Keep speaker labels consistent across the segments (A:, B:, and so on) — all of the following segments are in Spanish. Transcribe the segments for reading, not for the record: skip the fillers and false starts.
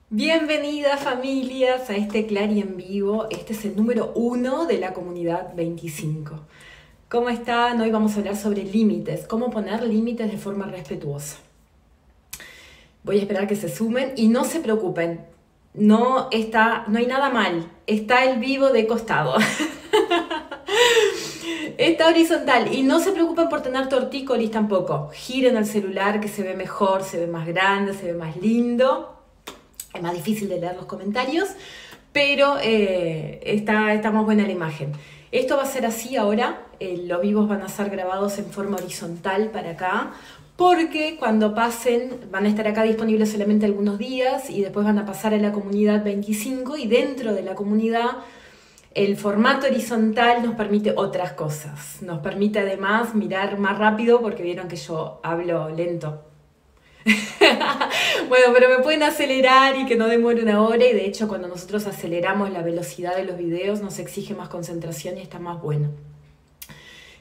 A: Bienvenidas familias a este Clari en vivo. Este es el número 1 de la comunidad 25. ¿Cómo están? Hoy vamos a hablar sobre límites, cómo poner límites de forma respetuosa. Voy a esperar que se sumen y no se preocupen, no hay nada mal, está el vivo de costado. Está horizontal y no se preocupen por tener tortícolis tampoco. Giren el celular que se ve mejor, se ve más grande, se ve más lindo. Es más difícil de leer los comentarios, pero está más buena la imagen. Esto va a ser así ahora, los vivos van a ser grabados en forma horizontal para acá, porque cuando pasen van a estar acá disponibles solamente algunos días y después van a pasar a la comunidad 25 y dentro de la comunidad el formato horizontal nos permite otras cosas. Nos permite además mirar más rápido porque vieron que yo hablo lento. Bueno, pero me pueden acelerar y que no demore una hora y de hecho cuando nosotros aceleramos la velocidad de los videos nos exige más concentración y está más bueno.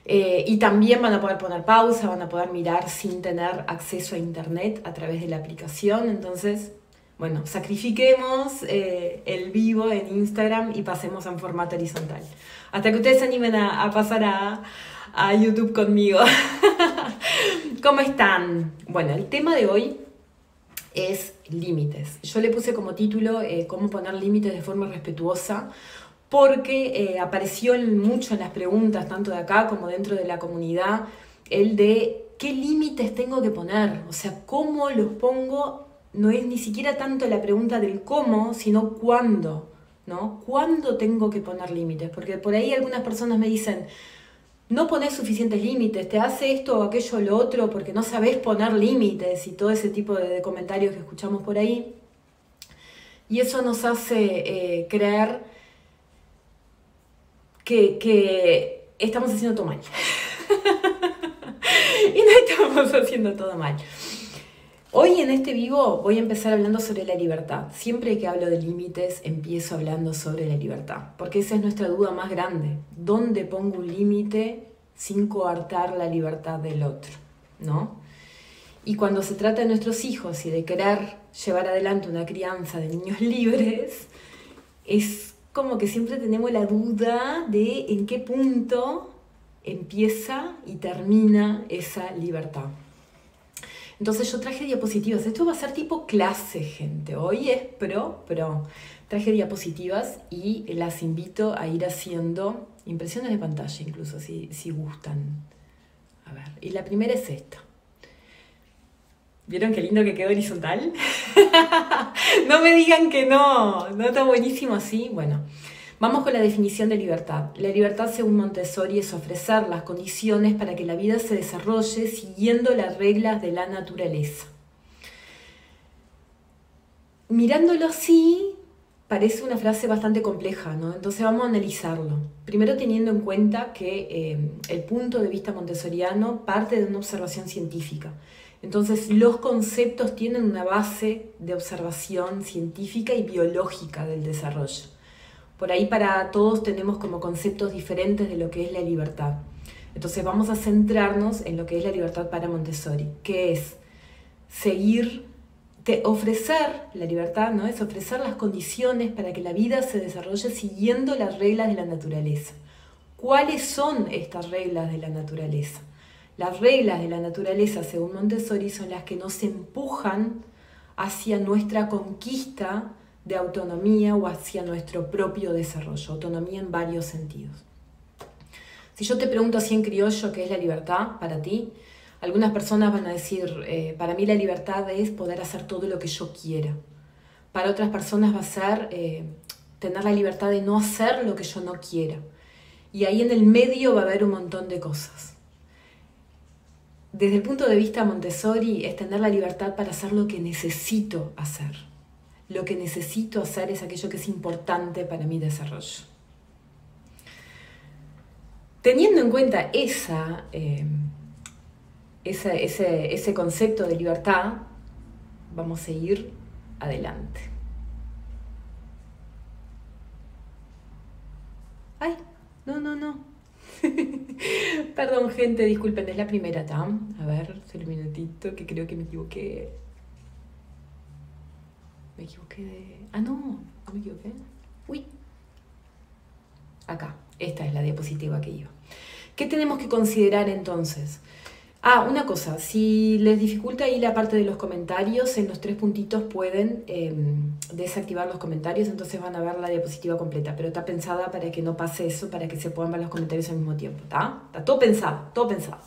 A: Y también van a poder poner pausa, van a poder mirar sin tener acceso a internet a través de la aplicación. Entonces, bueno, sacrifiquemos el vivo en Instagram y pasemos a un formato horizontal. Hasta que ustedes se animen a pasar a YouTube conmigo. ¿Cómo están? Bueno, el tema de hoy es límites. Yo le puse como título cómo poner límites de forma respetuosa porque apareció mucho en las preguntas, tanto de acá como dentro de la comunidad, el de qué límites tengo que poner, o sea, cómo los pongo. No es ni siquiera tanto la pregunta del cómo, sino cuándo, ¿no? ¿Cuándo tengo que poner límites? Porque por ahí algunas personas me dicen, no pones suficientes límites, te hace esto o aquello o lo otro porque no sabes poner límites y todo ese tipo de comentarios que escuchamos por ahí. Y eso nos hace creer que estamos haciendo todo mal. Y no estamos haciendo todo mal. Hoy en este vivo voy a empezar hablando sobre la libertad. Siempre que hablo de límites empiezo hablando sobre la libertad, porque esa es nuestra duda más grande. ¿Dónde pongo un límite sin coartar la libertad del otro? ¿No? Y cuando se trata de nuestros hijos y de querer llevar adelante una crianza de niños libres, es como que siempre tenemos la duda de en qué punto empieza y termina esa libertad. Entonces yo traje diapositivas. Esto va a ser tipo clase, gente. Hoy es pro. Traje diapositivas y las invito a ir haciendo impresiones de pantalla, incluso, si gustan. A ver, y la primera es esta. ¿Vieron qué lindo que quedó horizontal? No me digan que no. ¿No está buenísimo así? Bueno, vamos con la definición de libertad. La libertad, según Montessori, es ofrecer las condiciones para que la vida se desarrolle siguiendo las reglas de la naturaleza. Mirándolo así, parece una frase bastante compleja, ¿no? Entonces vamos a analizarlo. Primero teniendo en cuenta que el punto de vista montessoriano parte de una observación científica. Entonces los conceptos tienen una base de observación científica y biológica del desarrollo. Por ahí para todos tenemos como conceptos diferentes de lo que es la libertad. Entonces vamos a centrarnos en lo que es la libertad para Montessori, que es ofrecer la libertad, ¿no? Es ofrecer las condiciones para que la vida se desarrolle siguiendo las reglas de la naturaleza. ¿Cuáles son estas reglas de la naturaleza? Las reglas de la naturaleza, según Montessori, son las que nos empujan hacia nuestra conquista de autonomía o hacia nuestro propio desarrollo, autonomía en varios sentidos. Si yo te pregunto así en criollo qué es la libertad para ti, algunas personas van a decir, para mí la libertad es poder hacer todo lo que yo quiera. Para otras personas va a ser tener la libertad de no hacer lo que yo no quiera. Y ahí en el medio va a haber un montón de cosas. Desde el punto de vista Montessori es tener la libertad para hacer lo que necesito hacer. Lo que necesito hacer es aquello que es importante para mi desarrollo. Teniendo en cuenta ese concepto de libertad, vamos a ir adelante. ¡Ay! No. Perdón, gente, disculpen, es la primera TAM. A ver, solo un minutito, que creo que me equivoqué. Me equivoqué de... Ah, no me equivoqué. Uy. Acá, esta es la diapositiva que iba. ¿Qué tenemos que considerar entonces? Ah, una cosa, si les dificulta ahí la parte de los comentarios, en los 3 puntitos pueden desactivar los comentarios, entonces van a ver la diapositiva completa, pero está pensada para que no pase eso, para que se puedan ver los comentarios al mismo tiempo, ¿está? Está todo pensado, todo pensado.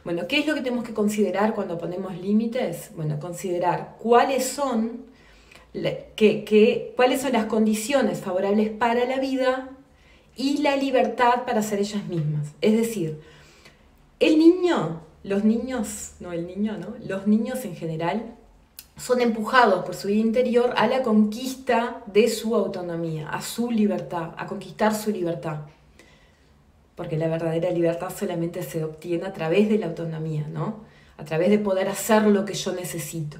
A: Bueno, ¿qué es lo que tenemos que considerar cuando ponemos límites? Bueno, considerar cuáles son las condiciones favorables para la vida y la libertad para ser ellas mismas. Es decir, el niño, los niños, no el niño, ¿no? Los niños en general son empujados por su vida interior a la conquista de su autonomía, a su libertad, a conquistar su libertad. Porque la verdadera libertad solamente se obtiene a través de la autonomía, ¿no? A través de poder hacer lo que yo necesito.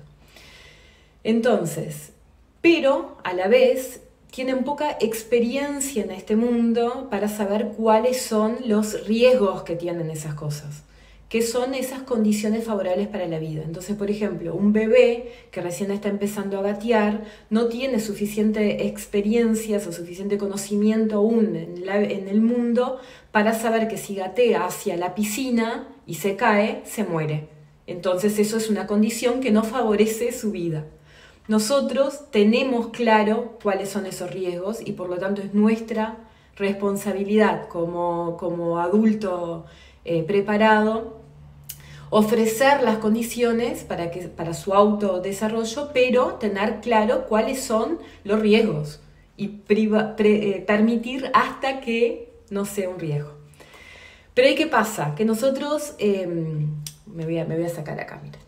A: Entonces, pero a la vez tienen poca experiencia en este mundo para saber cuáles son los riesgos que tienen esas cosas, qué son esas condiciones favorables para la vida. Entonces, por ejemplo, un bebé que recién está empezando a gatear no tiene suficiente experiencia o suficiente conocimiento aún en el mundo para saber que si gatea hacia la piscina y se cae, se muere. Entonces eso es una condición que no favorece su vida. Nosotros tenemos claro cuáles son esos riesgos y por lo tanto es nuestra responsabilidad como adulto preparado ofrecer las condiciones para su autodesarrollo, pero tener claro cuáles son los riesgos y permitir hasta que no sea un riesgo. Pero ¿y qué pasa? Que nosotros, me voy a sacar acá, mira,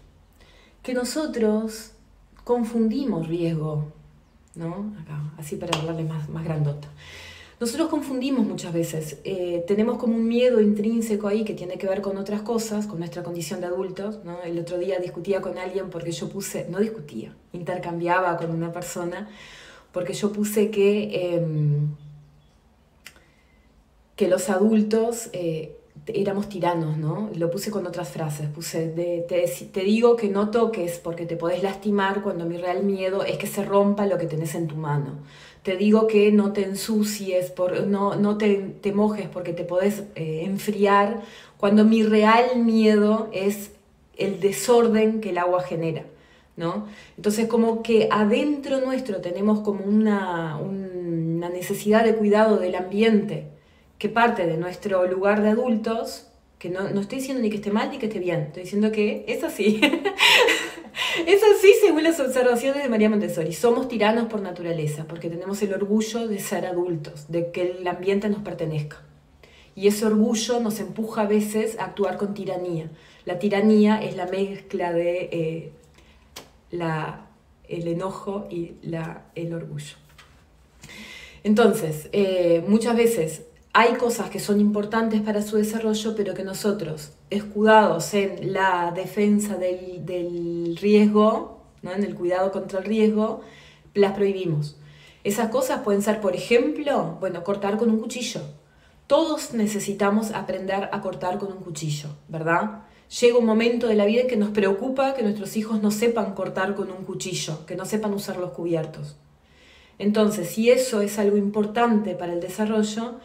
A: que nosotros confundimos riesgo, ¿no? Acá, así para hablarle más grandota. Nosotros confundimos muchas veces, tenemos como un miedo intrínseco ahí que tiene que ver con otras cosas, con nuestra condición de adultos, ¿no? El otro día discutía con alguien porque yo puse, no discutía, intercambiaba con una persona porque yo puse que los adultos éramos tiranos, ¿no? Lo puse con otras frases, puse, te digo que no toques porque te podés lastimar cuando mi real miedo es que se rompa lo que tenés en tu mano. Te digo que no te ensucies, no te mojes porque te podés enfriar, cuando mi real miedo es el desorden que el agua genera, ¿no? Entonces como que adentro nuestro tenemos como una necesidad de cuidado del ambiente que parte de nuestro lugar de adultos, que no estoy diciendo ni que esté mal ni que esté bien, estoy diciendo que es así. Es así según las observaciones de María Montessori. Somos tiranos por naturaleza, porque tenemos el orgullo de ser adultos, de que el ambiente nos pertenezca. Y ese orgullo nos empuja a veces a actuar con tiranía. La tiranía es la mezcla de el enojo y el orgullo. Entonces, muchas veces hay cosas que son importantes para su desarrollo, pero que nosotros, escudados en la defensa del riesgo, ¿no? En el cuidado contra el riesgo, las prohibimos. Esas cosas pueden ser, por ejemplo, bueno, cortar con un cuchillo. Todos necesitamos aprender a cortar con un cuchillo, ¿verdad? Llega un momento de la vida en que nos preocupa que nuestros hijos no sepan cortar con un cuchillo, que no sepan usar los cubiertos. Entonces, si eso es algo importante para el desarrollo,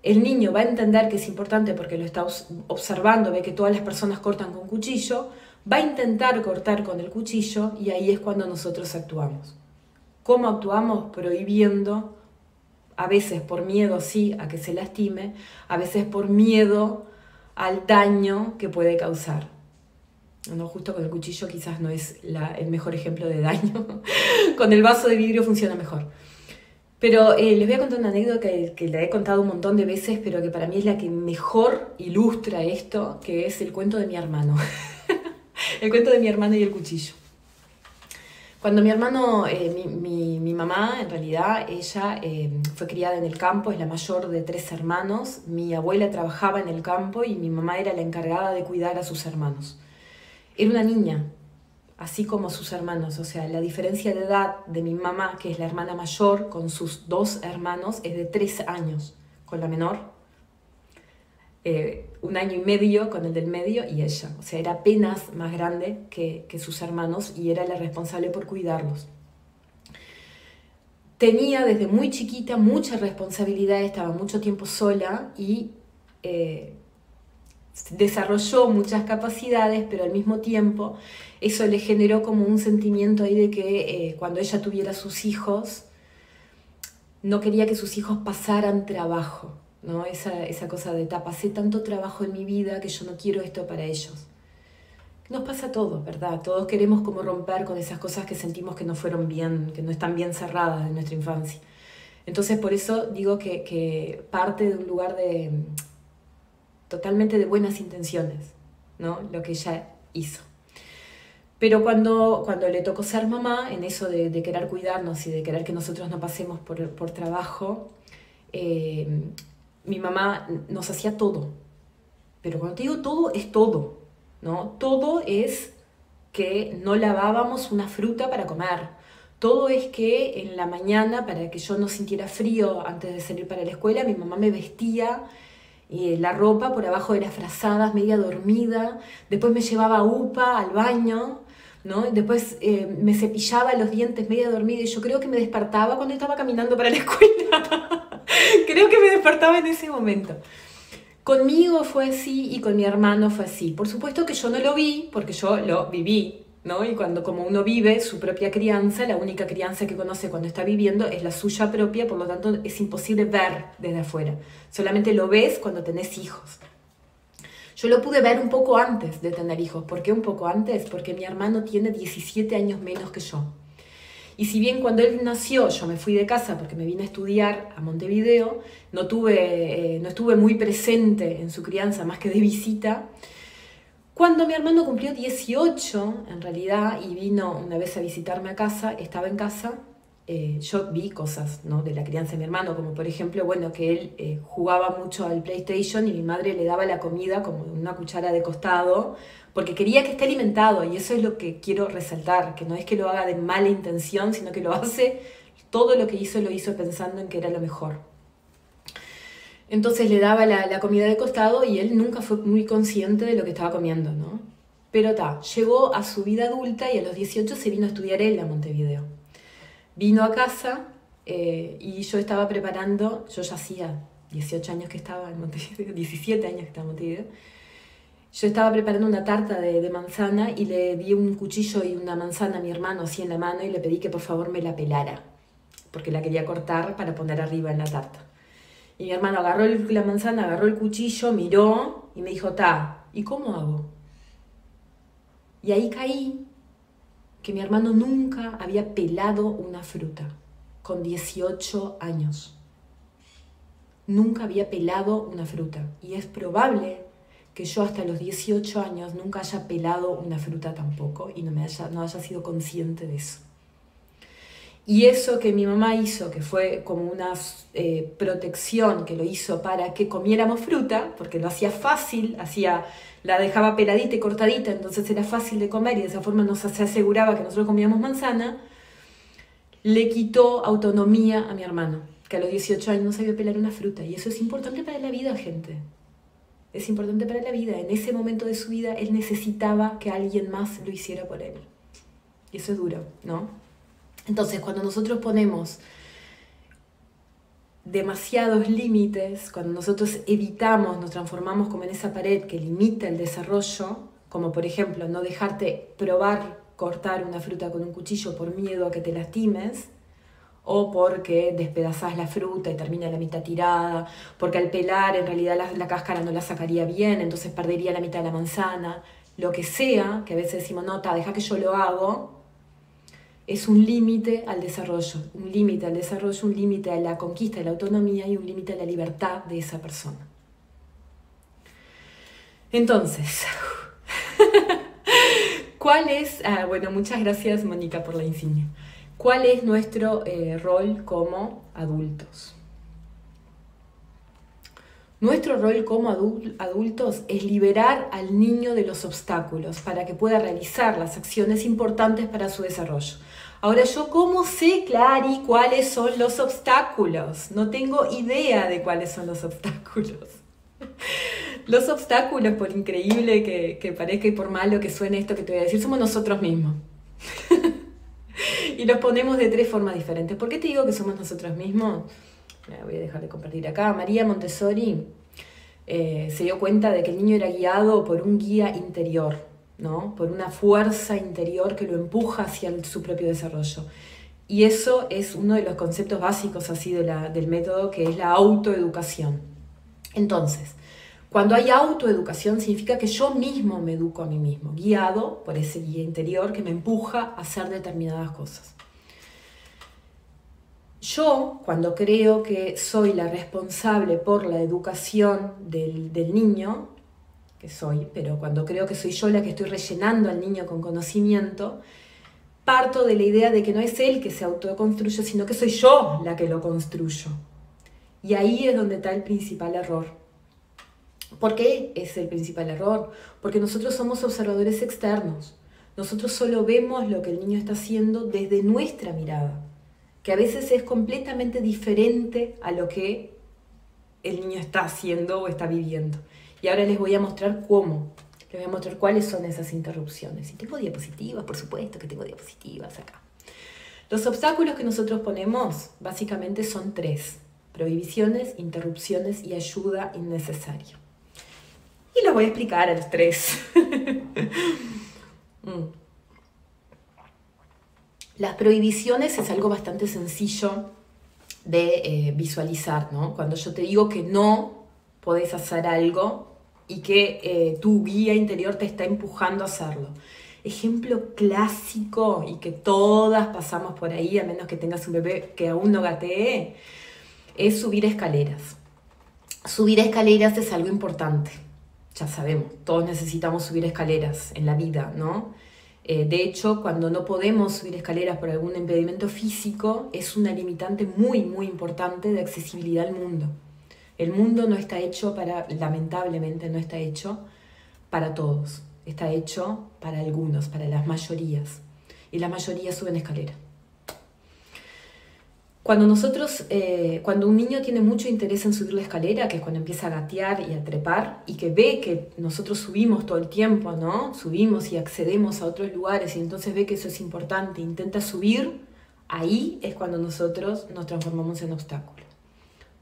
A: el niño va a entender que es importante porque lo está observando, ve que todas las personas cortan con cuchillo, va a intentar cortar con el cuchillo y ahí es cuando nosotros actuamos. ¿Cómo actuamos? Prohibiendo, a veces por miedo sí a que se lastime, a veces por miedo al daño que puede causar. No, justo con el cuchillo quizás no es el mejor ejemplo de daño, con el vaso de vidrio funciona mejor. Pero les voy a contar una anécdota que la he contado un montón de veces, pero que para mí es la que mejor ilustra esto, que es el cuento de mi hermano. El cuento de mi hermano y el cuchillo. Cuando mi hermano, mi mamá, en realidad, ella fue criada en el campo, es la mayor de 3 hermanos. Mi abuela trabajaba en el campo y mi mamá era la encargada de cuidar a sus hermanos. Era una niña, así como sus hermanos, o sea, la diferencia de edad de mi mamá, que es la hermana mayor, con sus 2 hermanos, es de 3 años, con la menor, 1 año y medio con el del medio y ella, o sea, era apenas más grande que sus hermanos y era la responsable por cuidarlos. tenía desde muy chiquita mucha responsabilidad, estaba mucho tiempo sola y desarrolló muchas capacidades, pero al mismo tiempo eso le generó como un sentimiento ahí de que cuando ella tuviera sus hijos, no quería que sus hijos pasaran trabajo, ¿no? Esa cosa de pasé tanto trabajo en mi vida que yo no quiero esto para ellos. Nos pasa a todos, ¿verdad? Todos queremos como romper con esas cosas que sentimos que no fueron bien, que no están bien cerradas en nuestra infancia. Entonces por eso digo que parte de un lugar de totalmente de buenas intenciones, ¿no? Lo que ella hizo. Pero cuando le tocó ser mamá, en eso de querer cuidarnos y de querer que nosotros no pasemos por trabajo, mi mamá nos hacía todo. Pero cuando te digo todo, es todo, ¿no? Todo es que no lavábamos una fruta para comer. Todo es que en la mañana, para que yo no sintiera frío antes de salir para la escuela, mi mamá me vestía la ropa por abajo de las frazadas, media dormida. Después me llevaba a UPA al baño, ¿no? Después me cepillaba los dientes media dormida y yo creo que me despertaba cuando estaba caminando para la escuela. Creo que me despertaba en ese momento. Conmigo fue así y con mi hermano fue así. Por supuesto que yo no lo vi porque yo lo viví, ¿no? Y como uno vive su propia crianza, la única crianza que conoce cuando está viviendo es la suya propia, por lo tanto es imposible ver desde afuera. Solamente lo ves cuando tenés hijos. Yo lo pude ver un poco antes de tener hijos. ¿Por qué un poco antes? Porque mi hermano tiene 17 años menos que yo. Y si bien cuando él nació yo me fui de casa porque me vine a estudiar a Montevideo, no estuve muy presente en su crianza más que de visita, cuando mi hermano cumplió 18, en realidad, y vino una vez a visitarme a casa, estaba en casa, yo vi cosas, ¿no?, de la crianza de mi hermano, como por ejemplo, bueno, que él jugaba mucho al PlayStation y mi madre le daba la comida como una cuchara de costado, porque quería que esté alimentado, y eso es lo que quiero resaltar, que no es que lo haga de mala intención, sino que lo hace, todo lo que hizo lo hizo pensando en que era lo mejor. Entonces le daba la comida de costado y él nunca fue muy consciente de lo que estaba comiendo, ¿no? Pero llegó a su vida adulta y a los 18 se vino a estudiar él a Montevideo. Vino a casa y yo estaba preparando, yo ya hacía 18 años que estaba en Montevideo, 17 años que estaba en Montevideo. Yo estaba preparando una tarta de manzana y le di un cuchillo y una manzana a mi hermano así en la mano y le pedí que por favor me la pelara, porque la quería cortar para poner arriba en la tarta. Y mi hermano agarró la manzana, agarró el cuchillo, miró y me dijo, ¿y cómo hago? Y ahí caí que mi hermano nunca había pelado una fruta, con 18 años. Nunca había pelado una fruta. Y es probable que yo hasta los 18 años nunca haya pelado una fruta tampoco y no haya sido consciente de eso. Y eso que mi mamá hizo, que fue como una protección, que lo hizo para que comiéramos fruta, porque lo hacía fácil, la dejaba peladita y cortadita, entonces era fácil de comer y de esa forma se aseguraba que nosotros comíamos manzana, le quitó autonomía a mi hermano, que a los 18 años no sabía pelar una fruta. Y eso es importante para la vida, gente. Es importante para la vida. En ese momento de su vida, él necesitaba que alguien más lo hiciera por él. Y eso es duro, ¿no? Entonces, cuando nosotros ponemos demasiados límites, cuando nosotros evitamos, nos transformamos como en esa pared que limita el desarrollo, como por ejemplo no dejarte probar cortar una fruta con un cuchillo por miedo a que te lastimes, o porque despedazás la fruta y termina la mitad tirada, porque al pelar en realidad la cáscara no la sacaría bien, entonces perdería la mitad de la manzana, lo que sea, que a veces decimos, no, deja que yo lo hago, es un límite al desarrollo, un límite al desarrollo, un límite a la conquista de la autonomía y un límite a la libertad de esa persona. Entonces, ¿cuál es? Bueno, muchas gracias, Mónica, por la insignia. ¿Cuál es nuestro rol como adultos? Nuestro rol como adultos es liberar al niño de los obstáculos para que pueda realizar las acciones importantes para su desarrollo. Ahora, ¿yo cómo sé, Clary, cuáles son los obstáculos? No tengo idea de cuáles son los obstáculos. Los obstáculos, por increíble que parezca y por malo que suene esto que te voy a decir, somos nosotros mismos. Y los ponemos de 3 formas diferentes. ¿Por qué te digo que somos nosotros mismos? Voy a dejar de compartir acá. María Montessori se dio cuenta de que el niño era guiado por un guía interior, ¿no? Por una fuerza interior que lo empuja hacia su propio desarrollo. Y eso es uno de los conceptos básicos así del método, que es la autoeducación. Entonces, cuando hay autoeducación significa que yo mismo me educo a mí mismo, guiado por ese guía interior que me empuja a hacer determinadas cosas. Yo, cuando creo que soy la responsable por la educación del niño, que soy, pero cuando creo que soy yo la que estoy rellenando al niño con conocimiento, parto de la idea de que no es él que se autoconstruye, sino que soy yo la que lo construyo. Y ahí es donde está el principal error. ¿Por qué es el principal error? Porque nosotros somos observadores externos. Nosotros solo vemos lo que el niño está haciendo desde nuestra mirada, que a veces es completamente diferente a lo que el niño está haciendo o está viviendo. Y ahora les voy a mostrar cómo. Les voy a mostrar cuáles son esas interrupciones. Y tengo diapositivas, por supuesto que tengo diapositivas acá. Los obstáculos que nosotros ponemos básicamente son 3. Prohibiciones, interrupciones y ayuda innecesaria. Y los voy a explicar a los 3. Las prohibiciones es algo bastante sencillo de visualizar, ¿no? Cuando yo te digo que no podés hacer algo y que tu guía interior te está empujando a hacerlo. Ejemplo clásico y que todas pasamos por ahí, a menos que tengas un bebé que aún no gatee, es subir escaleras. Subir escaleras es algo importante. Ya sabemos, todos necesitamos subir escaleras en la vida, ¿no? De hecho, cuando no podemos subir escaleras por algún impedimento físico, es una limitante muy, muy importante de accesibilidad al mundo. El mundo no está hecho lamentablemente, no está hecho para todos. Está hecho para algunos, para las mayorías. Y las mayorías suben escaleras. Cuando un niño tiene mucho interés en subir la escalera, que es cuando empieza a gatear y a trepar, y que ve que nosotros subimos todo el tiempo, ¿no? Subimos y accedemos a otros lugares, y entonces ve que eso es importante, intenta subir, ahí es cuando nosotros nos transformamos en obstáculos.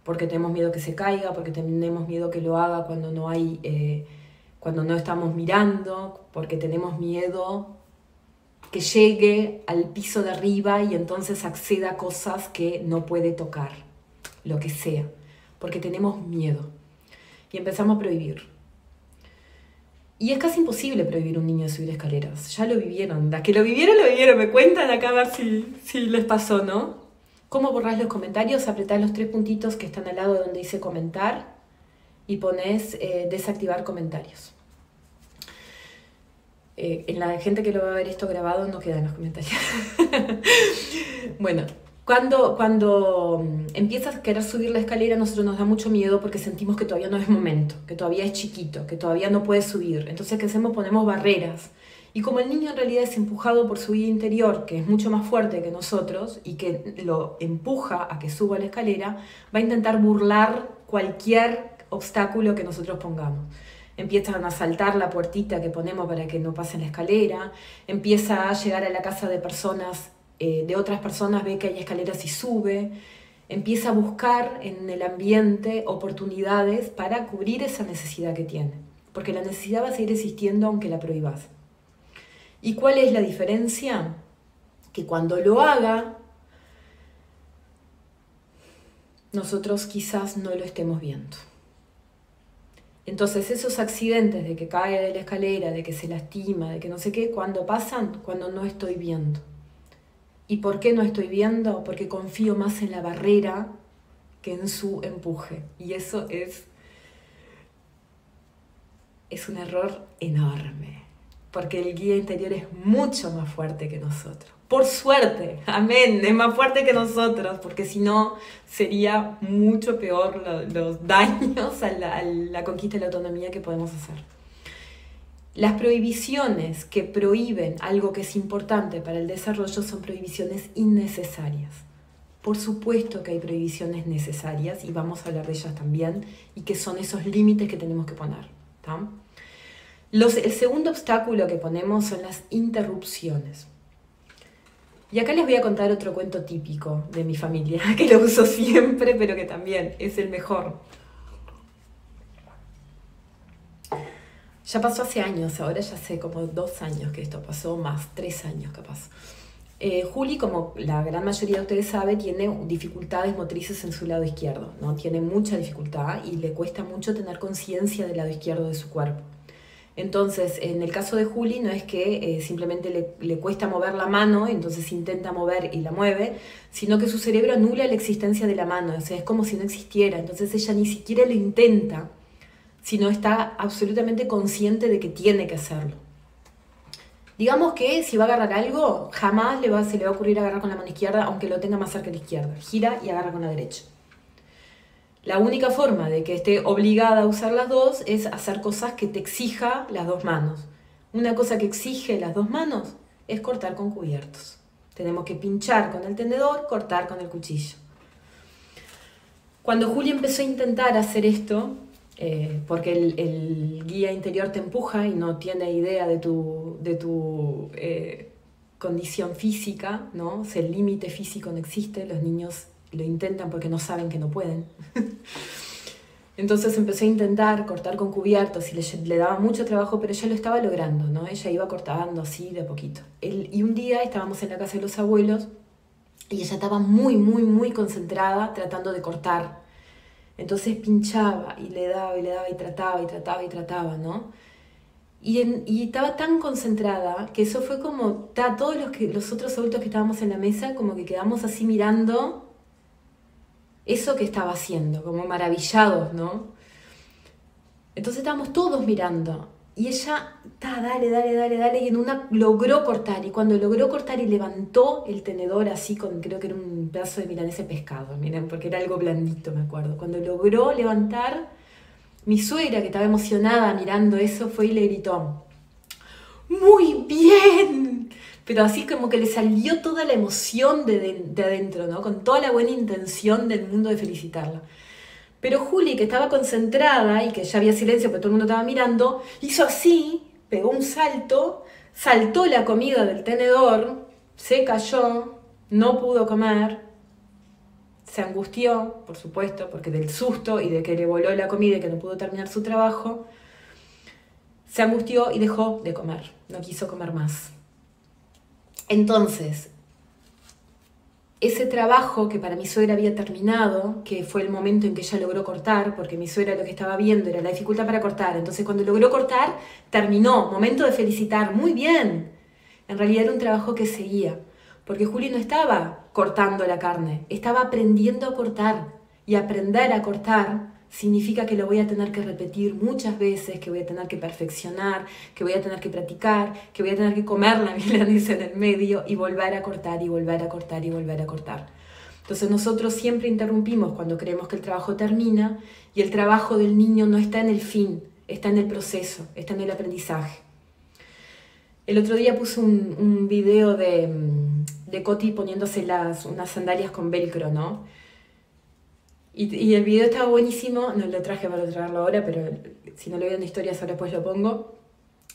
A: Porque tenemos miedo que se caiga, porque tenemos miedo que lo haga cuando no estamos mirando, porque tenemos miedo que llegue al piso de arriba y entonces acceda a cosas que no puede tocar, lo que sea, porque tenemos miedo. Y empezamos a prohibir. Y es casi imposible prohibir a un niño de subir escaleras. Ya lo vivieron. Las que lo vivieron, me cuentan acá a ver si les pasó, ¿no? ¿Cómo borrás los comentarios? Apretás los 3 puntitos que están al lado donde dice comentar y pones desactivar comentarios. En la gente que lo va a ver esto grabado no quedan los comentarios. Bueno, cuando empiezas a querer subir la escalera, a nosotros nos da mucho miedo porque sentimos que todavía no es momento, que todavía es chiquito, que todavía no puede subir. Entonces, ¿qué hacemos? Ponemos barreras. Y como el niño en realidad es empujado por su guía interior, que es mucho más fuerte que nosotros y que lo empuja a que suba la escalera, va a intentar burlar cualquier obstáculo que nosotros pongamos. Empiezan a saltar la puertita que ponemos para que no pasen la escalera, empieza a llegar a la casa de personas, de otras personas, ve que hay escaleras y sube, empieza a buscar en el ambiente oportunidades para cubrir esa necesidad que tiene, porque la necesidad va a seguir existiendo aunque la prohíbas. ¿Y cuál es la diferencia? Que cuando lo haga, nosotros quizás no lo estemos viendo. Entonces esos accidentes de que cae de la escalera, de que se lastima, de que no sé qué, ¿cuándo pasan? Cuando no estoy viendo. ¿Y por qué no estoy viendo? Porque confío más en la barrera que en su empuje. Y eso es un error enorme. Porque el guía interior es mucho más fuerte que nosotros. Por suerte, amén, es más fuerte que nosotros, porque si no sería mucho peor los daños a la conquista de la autonomía que podemos hacer. Las prohibiciones que prohíben algo que es importante para el desarrollo son prohibiciones innecesarias. Por supuesto que hay prohibiciones necesarias y vamos a hablar de ellas también y que son esos límites que tenemos que poner, ¿tá? El segundo obstáculo que ponemos son las interrupciones. Y acá les voy a contar otro cuento típico de mi familia, que lo uso siempre, pero que también es el mejor. Ya pasó hace años, ahora ya hace como 2 años que esto pasó, más 3 años capaz. Juli, como la gran mayoría de ustedes sabe, tiene dificultades motrices en su lado izquierdo, ¿no? Tiene mucha dificultad y le cuesta mucho tener conciencia del lado izquierdo de su cuerpo. Entonces, en el caso de Juli, no es que simplemente le cuesta mover la mano, entonces intenta mover y la mueve, sino que su cerebro anula la existencia de la mano, o sea, es como si no existiera, entonces ella ni siquiera lo intenta, sino está absolutamente consciente de que tiene que hacerlo. Digamos que si va a agarrar algo, jamás se le va a ocurrir agarrar con la mano izquierda, aunque lo tenga más cerca de la izquierda. Gira y agarra con la derecha. La única forma de que esté obligada a usar las dos es hacer cosas que te exija las dos manos. Una cosa que exige las dos manos es cortar con cubiertos. Tenemos que pinchar con el tenedor, cortar con el cuchillo. Cuando Juli empezó a intentar hacer esto, porque el guía interior te empuja y no tiene idea de tu condición física, ¿no? O sea, el límite físico no existe, los niños lo intentan porque no saben que no pueden. Entonces empezó a intentar cortar con cubiertos y le daba mucho trabajo, pero ella lo estaba logrando, ¿no? Ella iba cortando así de a poquito. Y un día estábamos en la casa de los abuelos y ella estaba muy, muy, muy concentrada tratando de cortar. Entonces pinchaba y le daba y trataba, ¿no? Y estaba tan concentrada que eso fue como, todos los otros adultos que estábamos en la mesa como que quedamos así mirando eso que estaba haciendo, como maravillados, ¿no? Entonces estábamos todos mirando y ella, dale, y en una logró cortar, y cuando logró cortar y levantó el tenedor así con, creo que era un pedazo de milanesa de pescado, miren, porque era algo blandito, me acuerdo. Cuando logró levantar, mi suegra, que estaba emocionada mirando eso, fue y le gritó, ¡muy bien! Pero así como que le salió toda la emoción de adentro, ¿no? Con toda la buena intención del mundo de felicitarla. Pero Juli, que estaba concentrada y que ya había silencio porque todo el mundo estaba mirando, hizo así, pegó un salto, saltó la comida del tenedor, se cayó, no pudo comer, se angustió, por supuesto, porque del susto y de que le voló la comida y que no pudo terminar su trabajo, se angustió y dejó de comer, no quiso comer más. Entonces, ese trabajo que para mi suegra había terminado, que fue el momento en que ella logró cortar, porque mi suegra lo que estaba viendo era la dificultad para cortar, entonces cuando logró cortar, terminó, momento de felicitar, muy bien. En realidad era un trabajo que seguía, porque Juli no estaba cortando la carne, estaba aprendiendo a cortar, y aprender a cortar significa que lo voy a tener que repetir muchas veces, que voy a tener que perfeccionar, que voy a tener que practicar, que voy a tener que comer la milanesa en el medio y volver a cortar y volver a cortar y volver a cortar. Entonces nosotros siempre interrumpimos cuando creemos que el trabajo termina y el trabajo del niño no está en el fin, está en el proceso, está en el aprendizaje. El otro día puse un video de Coti poniéndose unas sandalias con velcro, ¿no? Y el video estaba buenísimo, no lo traje para traerlo ahora, pero si no lo veo en historias ahora después lo pongo.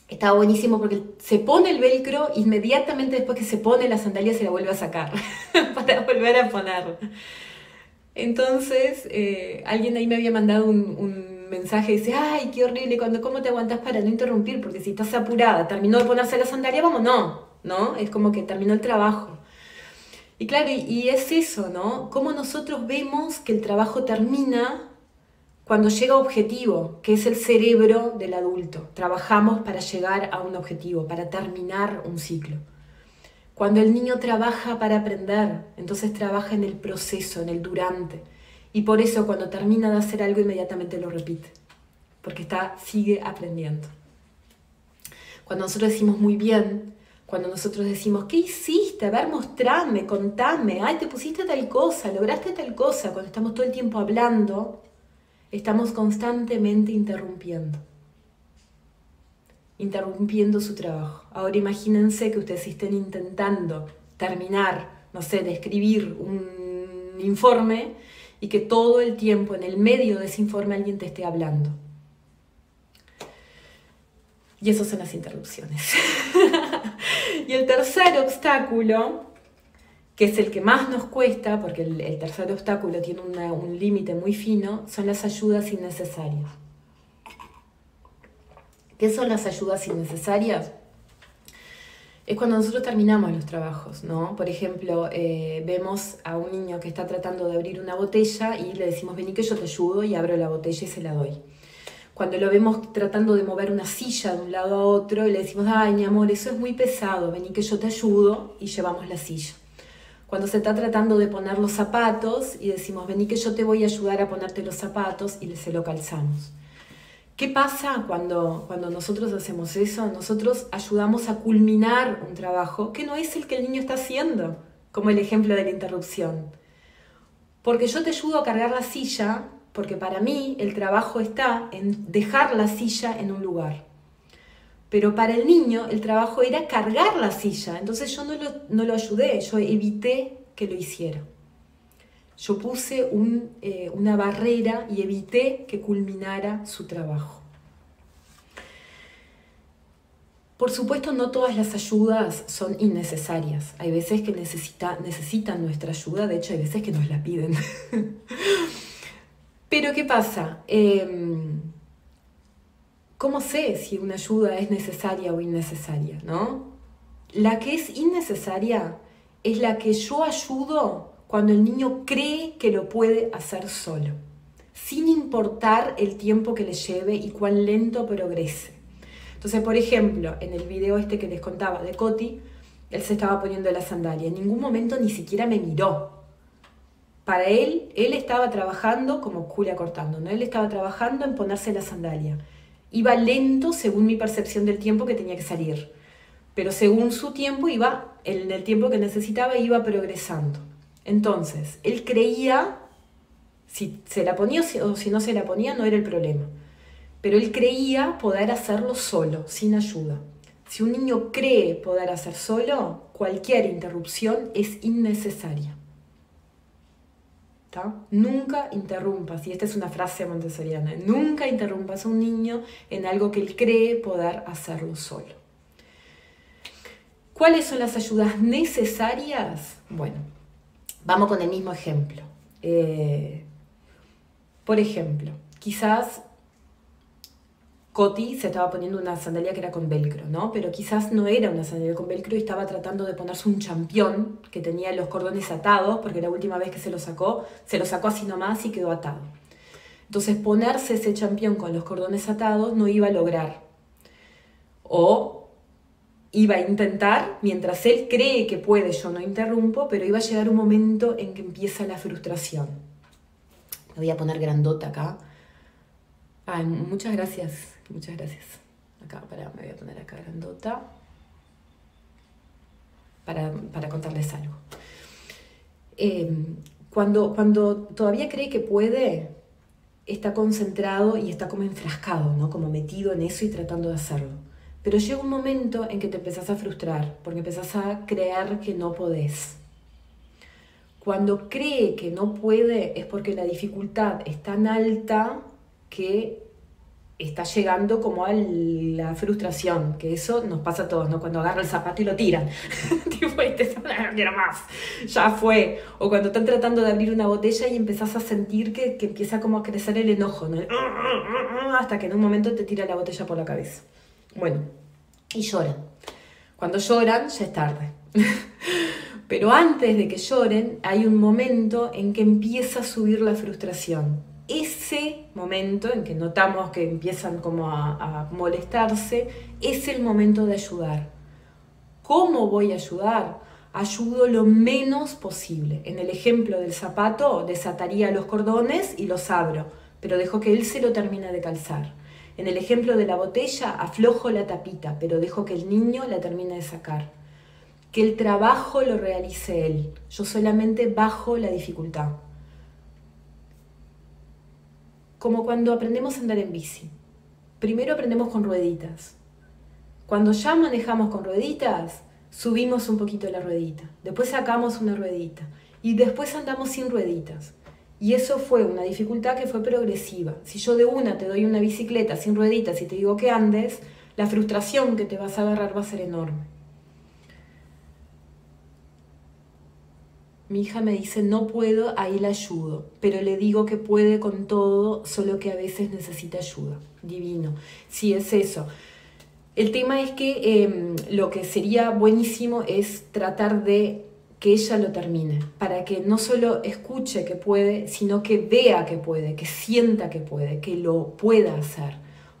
A: Estaba buenísimo porque se pone el velcro, inmediatamente después que se pone la sandalia se la vuelve a sacar, para volver a poner. Entonces, alguien ahí me había mandado un mensaje y dice, ay, qué horrible, ¿cómo te aguantas para no interrumpir? Porque si estás apurada, terminó de ponerse la sandalia, vámonos, ¿no? Es como que terminó el trabajo. Y claro, y es eso, ¿no? Cómo nosotros vemos que el trabajo termina cuando llega a objetivo, que es el cerebro del adulto. Trabajamos para llegar a un objetivo, para terminar un ciclo. Cuando el niño trabaja para aprender, entonces trabaja en el proceso, en el durante. Y por eso cuando termina de hacer algo inmediatamente lo repite, porque sigue aprendiendo. Cuando nosotros decimos muy bien, cuando nosotros decimos, ¿qué hiciste? A ver, mostrame, contame, ay, te pusiste tal cosa, lograste tal cosa. Cuando estamos todo el tiempo hablando, estamos constantemente interrumpiendo su trabajo. Ahora imagínense que ustedes estén intentando terminar, no sé, de escribir un informe y que todo el tiempo en el medio de ese informe alguien te esté hablando. Y esas son las interrupciones. Y el tercer obstáculo que es el que más nos cuesta, porque el tercer obstáculo tiene un límite muy fino, son las ayudas innecesarias. ¿Qué son las ayudas innecesarias? Es cuando nosotros terminamos los trabajos, ¿no? Por ejemplo, vemos a un niño que está tratando de abrir una botella y le decimos, vení que yo te ayudo, y abro la botella y se la doy. Cuando lo vemos tratando de mover una silla de un lado a otro y le decimos, ay, mi amor, eso es muy pesado, vení que yo te ayudo, y llevamos la silla. Cuando se está tratando de poner los zapatos y decimos, vení que yo te voy a ayudar a ponerte los zapatos, y se lo calzamos. ¿Qué pasa cuando nosotros hacemos eso? Nosotros ayudamos a culminar un trabajo que no es el que el niño está haciendo, como el ejemplo de la interrupción. Porque yo te ayudo a cargar la silla, porque para mí el trabajo está en dejar la silla en un lugar. Pero para el niño el trabajo era cargar la silla, entonces yo no lo ayudé, yo evité que lo hiciera. Yo puse una barrera y evité que culminara su trabajo. Por supuesto, no todas las ayudas son innecesarias. Hay veces que necesitan nuestra ayuda, de hecho hay veces que nos la piden. Pero ¿qué pasa? ¿Cómo sé si una ayuda es necesaria o innecesaria, ¿no? La que es innecesaria es la que yo ayudo cuando el niño cree que lo puede hacer solo, sin importar el tiempo que le lleve y cuán lento progrese. Entonces, por ejemplo, en el video este que les contaba de Coti, él se estaba poniendo la sandalia. En ningún momento ni siquiera me miró. Para él estaba trabajando como Julia cortando, ¿no? Él estaba trabajando en ponerse la sandalia. Iba lento según mi percepción del tiempo que tenía que salir. Pero según su tiempo iba, en el tiempo que necesitaba, iba progresando. Entonces, él creía, si se la ponía o si no se la ponía, no era el problema. Pero él creía poder hacerlo solo, sin ayuda. Si un niño cree poder hacer solo, cualquier interrupción es innecesaria. ¿Tá? Nunca interrumpas, y esta es una frase montessoriana, nunca interrumpas a un niño en algo que él cree poder hacerlo solo. ¿Cuáles son las ayudas necesarias? Bueno, vamos con el mismo ejemplo. Por ejemplo, quizás Coti se estaba poniendo una sandalia que era con velcro, ¿no? Pero quizás no era una sandalia con velcro y estaba tratando de ponerse un champión que tenía los cordones atados, porque la última vez que se lo sacó así nomás y quedó atado. Entonces ponerse ese champión con los cordones atados no iba a lograr. O iba a intentar, mientras él cree que puede, yo no interrumpo, pero iba a llegar un momento en que empieza la frustración. Me voy a poner grandota acá. Ay, muchas gracias. Muchas gracias. Acá, me voy a poner acá grandota para contarles algo. Cuando todavía cree que puede, está concentrado y está como enfrascado, ¿no? Como metido en eso y tratando de hacerlo. Pero llega un momento en que te empezás a frustrar, porque empezás a creer que no podés. Cuando cree que no puede es porque la dificultad es tan alta que está llegando como a la frustración, que eso nos pasa a todos, ¿no? Cuando agarra el zapato y lo tiran, tipo, no quiero más, ya fue. O cuando están tratando de abrir una botella y empezás a sentir que empieza como a crecer el enojo, ¿no? Hasta que en un momento te tira la botella por la cabeza. Bueno, y lloran. Cuando lloran ya es tarde. Pero antes de que lloren hay un momento en que empieza a subir la frustración. Ese momento en que notamos que empiezan como a molestarse, es el momento de ayudar. ¿Cómo voy a ayudar? Ayudo lo menos posible. En el ejemplo del zapato, desataría los cordones y los abro, pero dejo que él se lo termine de calzar. En el ejemplo de la botella, aflojo la tapita, pero dejo que el niño la termine de sacar. Que el trabajo lo realice él. Yo solamente bajo la dificultad. Como cuando aprendemos a andar en bici. Primero aprendemos con rueditas. Cuando ya manejamos con rueditas, subimos un poquito la ruedita. Después sacamos una ruedita. Y después andamos sin rueditas. Y eso fue una dificultad que fue progresiva. Si yo de una te doy una bicicleta sin rueditas y te digo que andes, la frustración que te vas a agarrar va a ser enorme. Mi hija me dice, no puedo, ahí la ayudo, pero le digo que puede con todo, solo que a veces necesita ayuda. Divino. Sí, es eso. El tema es que lo que sería buenísimo es tratar de que ella lo termine, para que no solo escuche que puede, sino que vea que puede, que sienta que puede, que lo pueda hacer.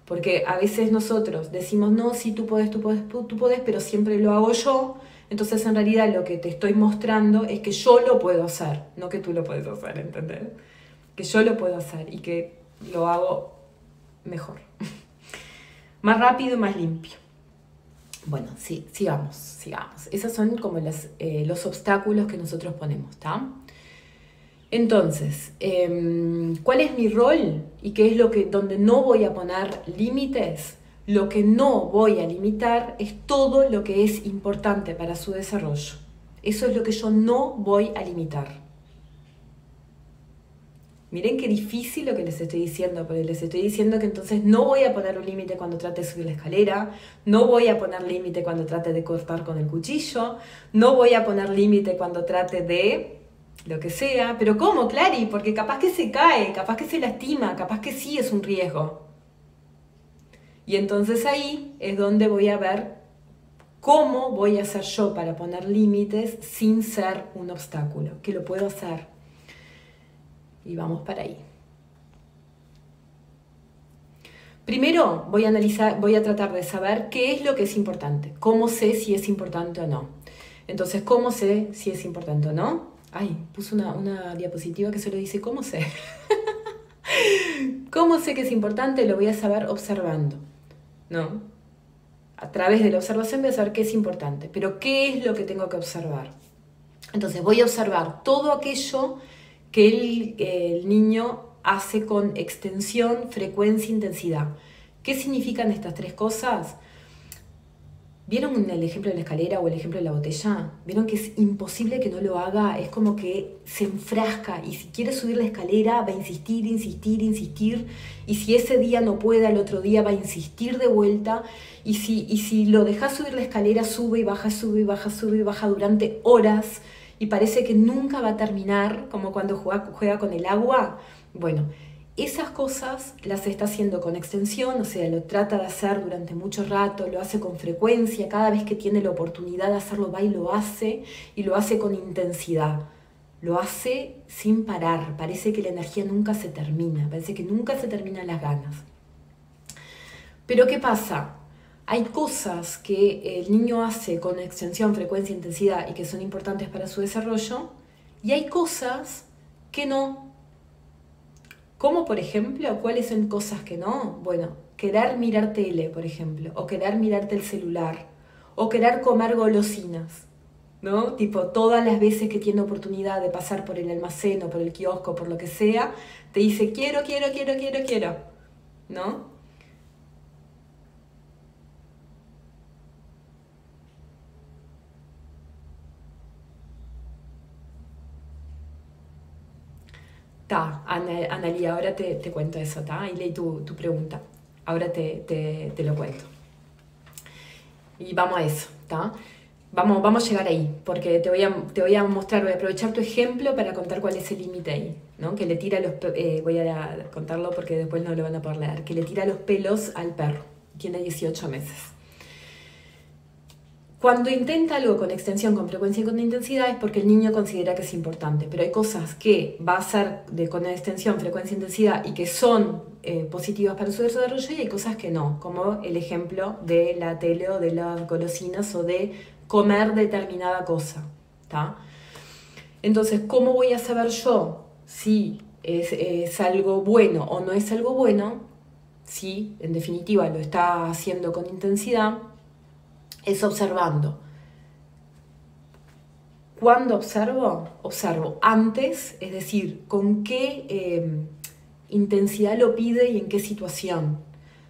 A: Porque a veces nosotros decimos, no, sí, tú puedes, pero siempre lo hago yo. Entonces en realidad lo que te estoy mostrando es que yo lo puedo hacer, no que tú lo puedes hacer, ¿entendés? Que yo lo puedo hacer y que lo hago mejor. Más rápido y más limpio. Bueno, sí, sigamos. Esos son como los obstáculos que nosotros ponemos, ¿está? Entonces, ¿cuál es mi rol? ¿Y qué es donde no voy a poner límites? Lo que no voy a limitar es todo lo que es importante para su desarrollo. Eso es lo que yo no voy a limitar. Miren qué difícil lo que les estoy diciendo, porque les estoy diciendo que entonces no voy a poner un límite cuando trate de subir la escalera, no voy a poner límite cuando trate de cortar con el cuchillo, no voy a poner límite cuando trate de lo que sea. Pero ¿cómo, Clary? Porque capaz que se cae, capaz que se lastima, capaz que sí es un riesgo. Y entonces ahí es donde voy a ver cómo voy a hacer yo para poner límites sin ser un obstáculo, que lo puedo hacer. Y vamos para ahí. Primero voy a tratar de saber qué es lo que es importante, cómo sé si es importante o no. Entonces, ¿cómo sé si es importante o no? Ay, puse una diapositiva que solo dice ¿cómo sé? ¿Cómo sé que es importante? Lo voy a saber observando, ¿no? A través de la observación voy a saber qué es importante, pero ¿qué es lo que tengo que observar? Entonces voy a observar todo aquello que el niño hace con extensión, frecuencia e intensidad. ¿Qué significan estas tres cosas? ¿Vieron el ejemplo de la escalera o el ejemplo de la botella? ¿Vieron que es imposible que no lo haga? Es como que se enfrasca y si quiere subir la escalera va a insistir. Y si ese día no puede, al otro día va a insistir de vuelta. Y si lo dejas subir la escalera, sube y baja durante horas y parece que nunca va a terminar, como cuando juega con el agua. Bueno, esas cosas las está haciendo con extensión, o sea, lo trata de hacer durante mucho rato, lo hace con frecuencia, cada vez que tiene la oportunidad de hacerlo va y lo hace con intensidad. Lo hace sin parar, parece que la energía nunca se termina, parece que nunca se terminan las ganas. Pero ¿qué pasa? Hay cosas que el niño hace con extensión, frecuencia, intensidad y que son importantes para su desarrollo, y hay cosas que no. ¿Cómo, por ejemplo? ¿Cuáles son cosas que no? Bueno, querer mirar tele, por ejemplo, o querer mirarte el celular, o querer comer golosinas, ¿no? Tipo, todas las veces que tiene oportunidad de pasar por el almacén o por el kiosco, por lo que sea, te dice quiero, ¿no? Analía, ahora te cuento eso, ahí leí tu pregunta, ahora te lo cuento. Y vamos a eso, vamos a llegar ahí, porque te voy a mostrar, voy a aprovechar tu ejemplo para contar cuál es el límite ahí, ¿no? Que le tira voy a contarlo porque después no lo van a poder leer, que le tira los pelos al perro, tiene 18 meses. Cuando intenta algo con extensión, con frecuencia y con intensidad es porque el niño considera que es importante, pero hay cosas que va a hacer con extensión, frecuencia e intensidad y que son positivas para su desarrollo y hay cosas que no, como el ejemplo de la tele o de las golosinas o de comer determinada cosa, ¿tá? Entonces, ¿cómo voy a saber yo si es algo bueno o no es algo bueno? Si, en definitiva, lo está haciendo con intensidad, es observando. ¿Cuándo observo? Observo antes, es decir, con qué intensidad lo pide y en qué situación,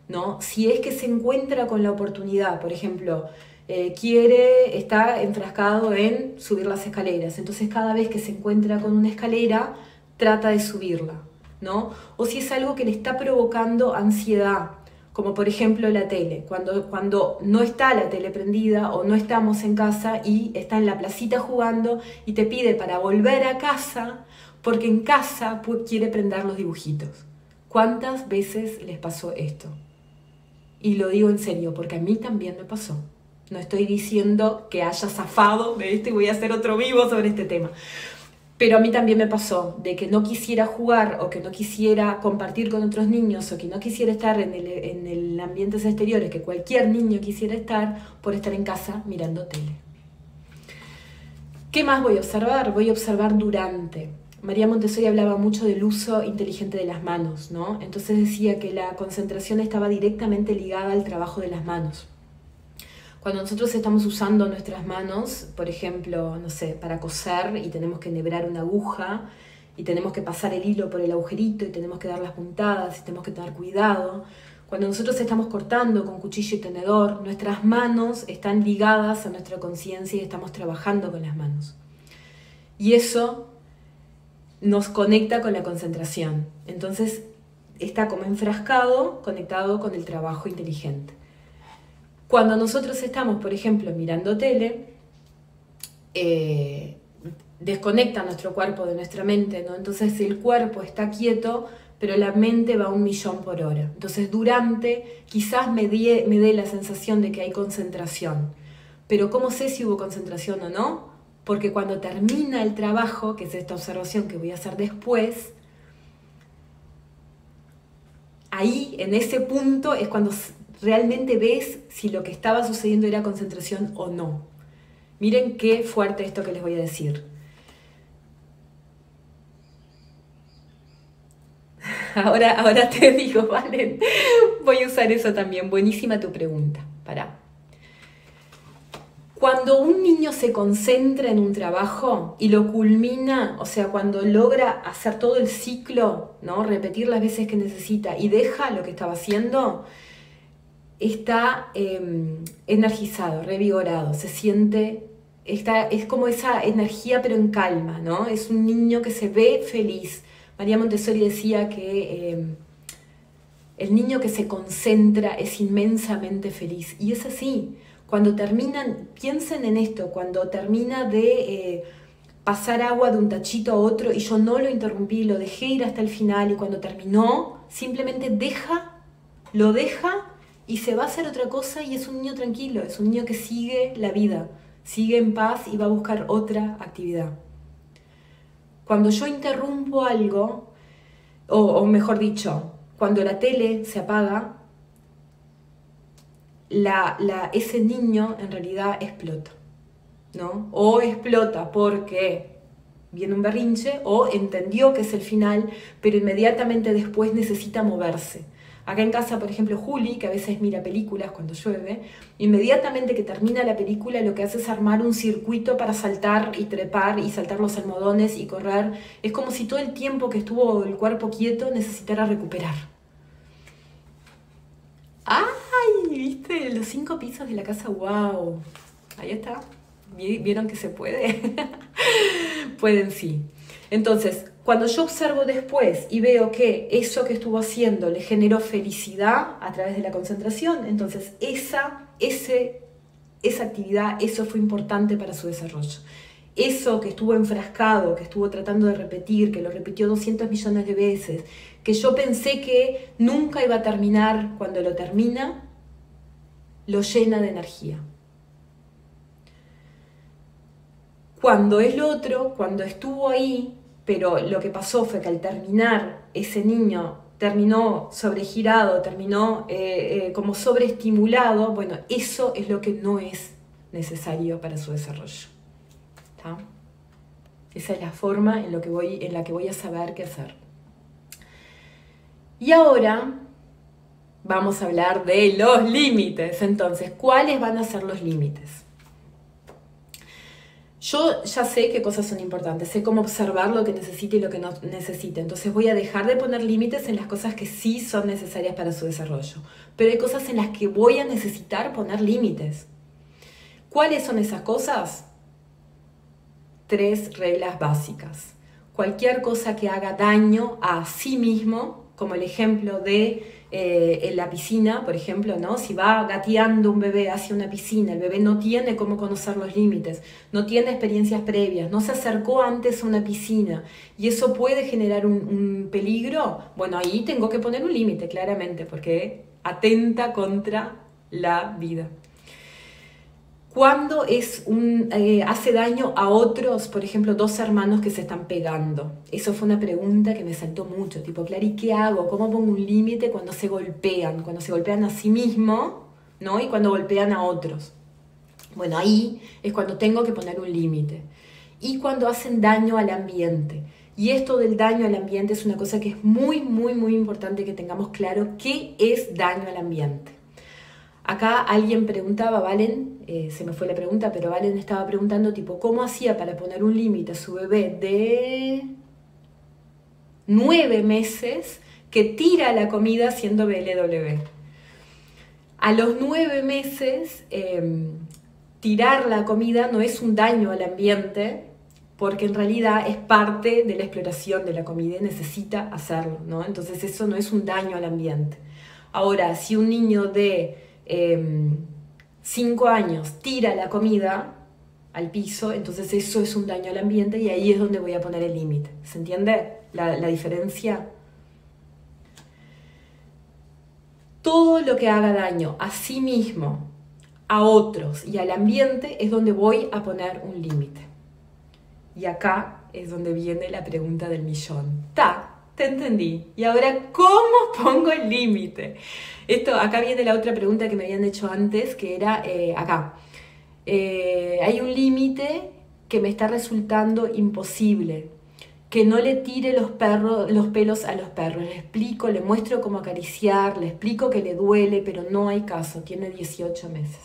A: ¿no? Si es que se encuentra con la oportunidad, por ejemplo, está enfrascado en subir las escaleras, entonces cada vez que se encuentra con una escalera, trata de subirla, ¿no? O si es algo que le está provocando ansiedad, como por ejemplo la tele, cuando no está la tele prendida o no estamos en casa y está en la placita jugando y te pide para volver a casa porque en casa quiere prender los dibujitos. ¿Cuántas veces les pasó esto? Y lo digo en serio, porque a mí también me pasó. No estoy diciendo que haya zafado de esto y voy a hacer otro vivo sobre este tema. Pero a mí también me pasó de que no quisiera jugar o que no quisiera compartir con otros niños o que no quisiera estar en el ambientes exteriores que cualquier niño quisiera estar por estar en casa mirando tele. ¿Qué más voy a observar? Voy a observar durante. María Montessori hablaba mucho del uso inteligente de las manos, ¿no? Entonces decía que la concentración estaba directamente ligada al trabajo de las manos. Cuando nosotros estamos usando nuestras manos, por ejemplo, no sé, para coser y tenemos que enhebrar una aguja y tenemos que pasar el hilo por el agujerito y tenemos que dar las puntadas y tenemos que tener cuidado. Cuando nosotros estamos cortando con cuchillo y tenedor, nuestras manos están ligadas a nuestra conciencia y estamos trabajando con las manos. Y eso nos conecta con la concentración. Entonces está como enfrascado, conectado con el trabajo inteligente. Cuando nosotros estamos, por ejemplo, mirando tele, desconecta nuestro cuerpo de nuestra mente, ¿no? Entonces el cuerpo está quieto, pero la mente va a 1.000.000 por hora. Entonces durante quizás me dé la sensación de que hay concentración. Pero ¿cómo sé si hubo concentración o no? Porque cuando termina el trabajo, que es esta observación que voy a hacer después, ahí, en ese punto, es cuando realmente ves si lo que estaba sucediendo era concentración o no. Miren qué fuerte esto que les voy a decir. Ahora te digo, Valen, voy a usar eso también. Buenísima tu pregunta. Pará. Cuando un niño se concentra en un trabajo y lo culmina, o sea, cuando logra hacer todo el ciclo, ¿no? Repetir las veces que necesita y deja lo que estaba haciendo, está energizado, revigorado, se siente, es como esa energía pero en calma, ¿no? Es un niño que se ve feliz. María Montessori decía que el niño que se concentra es inmensamente feliz, y es así. Cuando terminan, piensen en esto, cuando termina de pasar agua de un tachito a otro y yo no lo interrumpí, lo dejé ir hasta el final y cuando terminó, simplemente lo deja y se va a hacer otra cosa y es un niño tranquilo, es un niño que sigue la vida, sigue en paz y va a buscar otra actividad. Cuando yo interrumpo algo, o mejor dicho, cuando la tele se apaga, ese niño en realidad explota, ¿no? O explota porque viene un berrinche o entendió que es el final, pero inmediatamente después necesita moverse. Acá en casa, por ejemplo, Juli, que a veces mira películas cuando llueve, inmediatamente que termina la película lo que hace es armar un circuito para saltar y trepar y saltar los almohadones y correr. Es como si todo el tiempo que estuvo el cuerpo quieto necesitara recuperar. ¡Ay! ¿Viste? Los 5 pisos de la casa, ¡wow! Ahí está. ¿Vieron que se puede? Pueden, sí. Entonces, cuando yo observo después y veo que eso que estuvo haciendo le generó felicidad a través de la concentración, entonces esa actividad, eso fue importante para su desarrollo. Eso que estuvo enfrascado, que estuvo tratando de repetir, que lo repitió 200 millones de veces, que yo pensé que nunca iba a terminar, cuando lo termina, lo llena de energía. Cuando el otro, cuando estuvo ahí, pero lo que pasó fue que al terminar, ese niño terminó sobregirado, terminó como sobreestimulado, bueno, eso es lo que no es necesario para su desarrollo. ¿Tá? Esa es la forma en la que voy a saber qué hacer. Y ahora vamos a hablar de los límites. Entonces, ¿cuáles van a ser los límites? Yo ya sé qué cosas son importantes, sé cómo observar lo que necesite y lo que no necesite. Entonces voy a dejar de poner límites en las cosas que sí son necesarias para su desarrollo. Pero hay cosas en las que voy a necesitar poner límites. ¿Cuáles son esas cosas? 3 reglas básicas. Cualquier cosa que haga daño a sí mismo, como el ejemplo de en la piscina, por ejemplo, ¿no? Si va gateando un bebé hacia una piscina, el bebé no tiene cómo conocer los límites, no tiene experiencias previas, no se acercó antes a una piscina y eso puede generar un peligro, bueno, ahí tengo que poner un límite, claramente, porque atenta contra la vida. Cuando hace daño a otros, por ejemplo, dos hermanos que se están pegando. Eso fue una pregunta que me saltó mucho, tipo, Clary, ¿qué hago? ¿Cómo pongo un límite cuando se golpean? Cuando se golpean a sí mismos, ¿no? Y cuando golpean a otros. Bueno, ahí es cuando tengo que poner un límite. Y cuando hacen daño al ambiente. Y esto del daño al ambiente es una cosa que es muy, muy, muy importante que tengamos claro qué es daño al ambiente. Acá alguien preguntaba, Valen, se me fue la pregunta, pero Valen estaba preguntando tipo, ¿cómo hacía para poner un límite a su bebé de 9 meses que tira la comida haciendo BLW? A los 9 meses, tirar la comida no es un daño al ambiente, porque en realidad es parte de la exploración de la comida y necesita hacerlo, ¿no? Entonces eso no es un daño al ambiente. Ahora, si un niño de 5 años tira la comida al piso, entonces eso es un daño al ambiente y ahí es donde voy a poner el límite. ¿Se entiende la diferencia? Todo lo que haga daño a sí mismo, a otros y al ambiente es donde voy a poner un límite. Y acá es donde viene la pregunta del millón. Te entendí. Y ahora, ¿cómo pongo el límite? Acá viene la otra pregunta que me habían hecho antes, que era acá. Hay un límite que me está resultando imposible. Que no le tire los pelos a los perros. Le explico, le muestro cómo acariciar, le explico que le duele, pero no hay caso. Tiene 18 meses.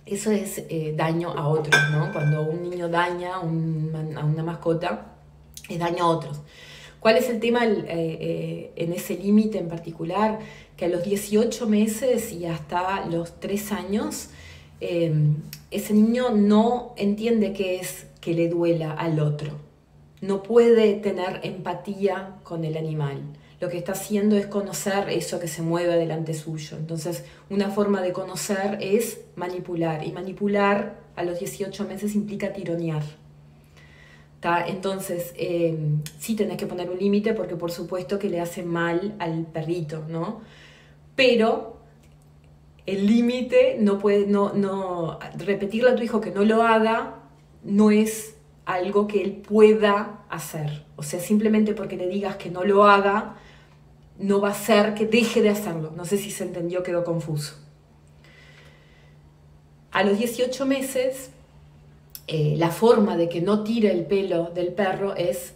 A: Eso es daño a otros, ¿no? Cuando un niño daña a una mascota, es daño a otros. ¿Cuál es el tema en ese límite en particular? Que a los 18 meses y hasta los 3 años, ese niño no entiende qué es que le duela al otro. No puede tener empatía con el animal. Lo que está haciendo es conocer eso que se mueve delante suyo. Entonces, una forma de conocer es manipular. Y manipular a los 18 meses implica tironear. Entonces, sí tenés que poner un límite porque por supuesto que le hace mal al perrito, ¿no? Pero el límite no puede, repetirle a tu hijo que no lo haga no es algo que él pueda hacer. O sea, simplemente porque le digas que no lo haga, no va a ser que deje de hacerlo. No sé si se entendió, quedó confuso. A los 18 meses... la forma de que no tire el pelo del perro es...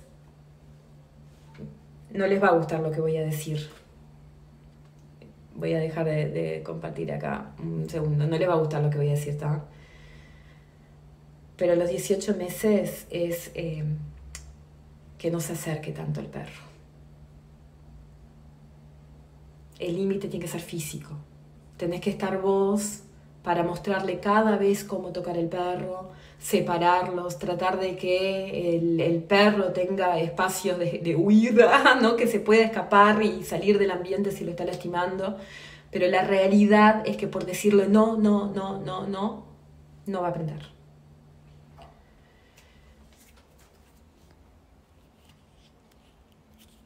A: No les va a gustar lo que voy a decir. Voy a dejar de compartir acá un segundo. No les va a gustar lo que voy a decir, ¿está? Pero a los 18 meses es que no se acerque tanto al perro. El límite tiene que ser físico. Tenés que estar vos para mostrarle cada vez cómo tocar el perro, separarlos, tratar de que el perro tenga espacios de huida, ¿no? Que se pueda escapar y salir del ambiente si lo está lastimando. Pero la realidad es que por decirle no va a aprender.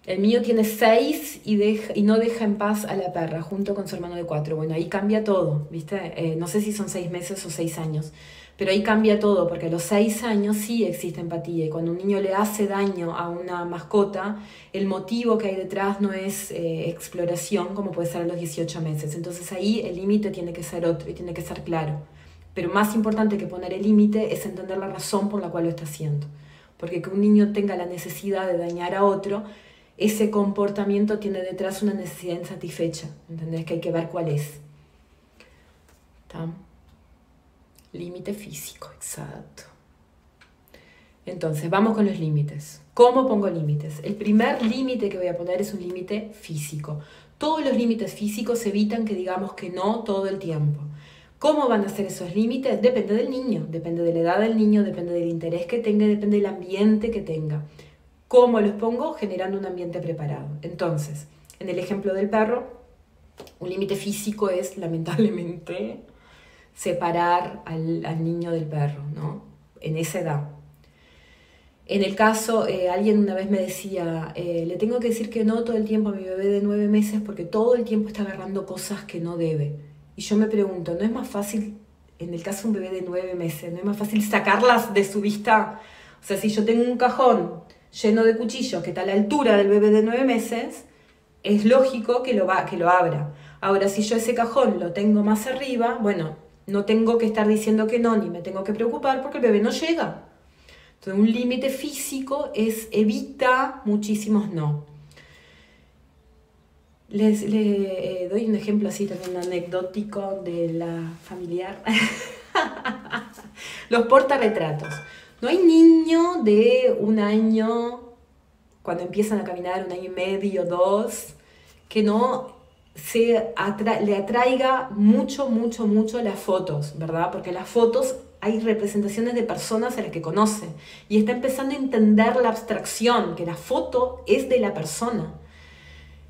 A: El mío tiene 6 y no deja en paz a la perra, junto con su hermano de 4. Bueno, ahí cambia todo, ¿viste? No sé si son 6 meses o 6 años, pero ahí cambia todo, porque a los 6 años sí existe empatía. Y cuando un niño le hace daño a una mascota, el motivo que hay detrás no es exploración, como puede ser a los 18 meses. Entonces ahí el límite tiene que ser otro y tiene que ser claro. Pero más importante que poner el límite es entender la razón por la cual lo está haciendo. Porque que un niño tenga la necesidad de dañar a otro, ese comportamiento tiene detrás una necesidad insatisfecha, ¿entendés? Que hay que ver cuál es. ¿Está? Límite físico, exacto. Entonces, vamos con los límites. ¿Cómo pongo límites? El primer límite que voy a poner es un límite físico. Todos los límites físicos evitan que digamos que no todo el tiempo. ¿Cómo van a ser esos límites? Depende del niño, depende de la edad del niño, depende del interés que tenga, depende del ambiente que tenga. ¿Cómo los pongo? Generando un ambiente preparado. Entonces, en el ejemplo del perro, un límite físico es, lamentablemente, separar al niño del perro, ¿no? En esa edad. En el caso, alguien una vez me decía, le tengo que decir que no todo el tiempo a mi bebé de 9 meses porque todo el tiempo está agarrando cosas que no debe. Y yo me pregunto, ¿no es más fácil, en el caso de un bebé de 9 meses, no es más fácil sacarlas de su vista? O sea, si yo tengo un cajón lleno de cuchillos que está a la altura del bebé de 9 meses, es lógico que lo abra. Ahora, si yo ese cajón lo tengo más arriba, bueno, no tengo que estar diciendo que no, ni me tengo que preocupar porque el bebé no llega. Entonces, un límite físico evita muchísimos no. Les doy un ejemplo así también anecdótico de la familiar. Los portarretratos. No hay niño de 1 año, cuando empiezan a caminar 1 año y medio, 2, que no le atraiga mucho las fotos, ¿verdad? Porque las fotos hay representaciones de personas a las que conoce y está empezando a entender la abstracción, que la foto es de la persona.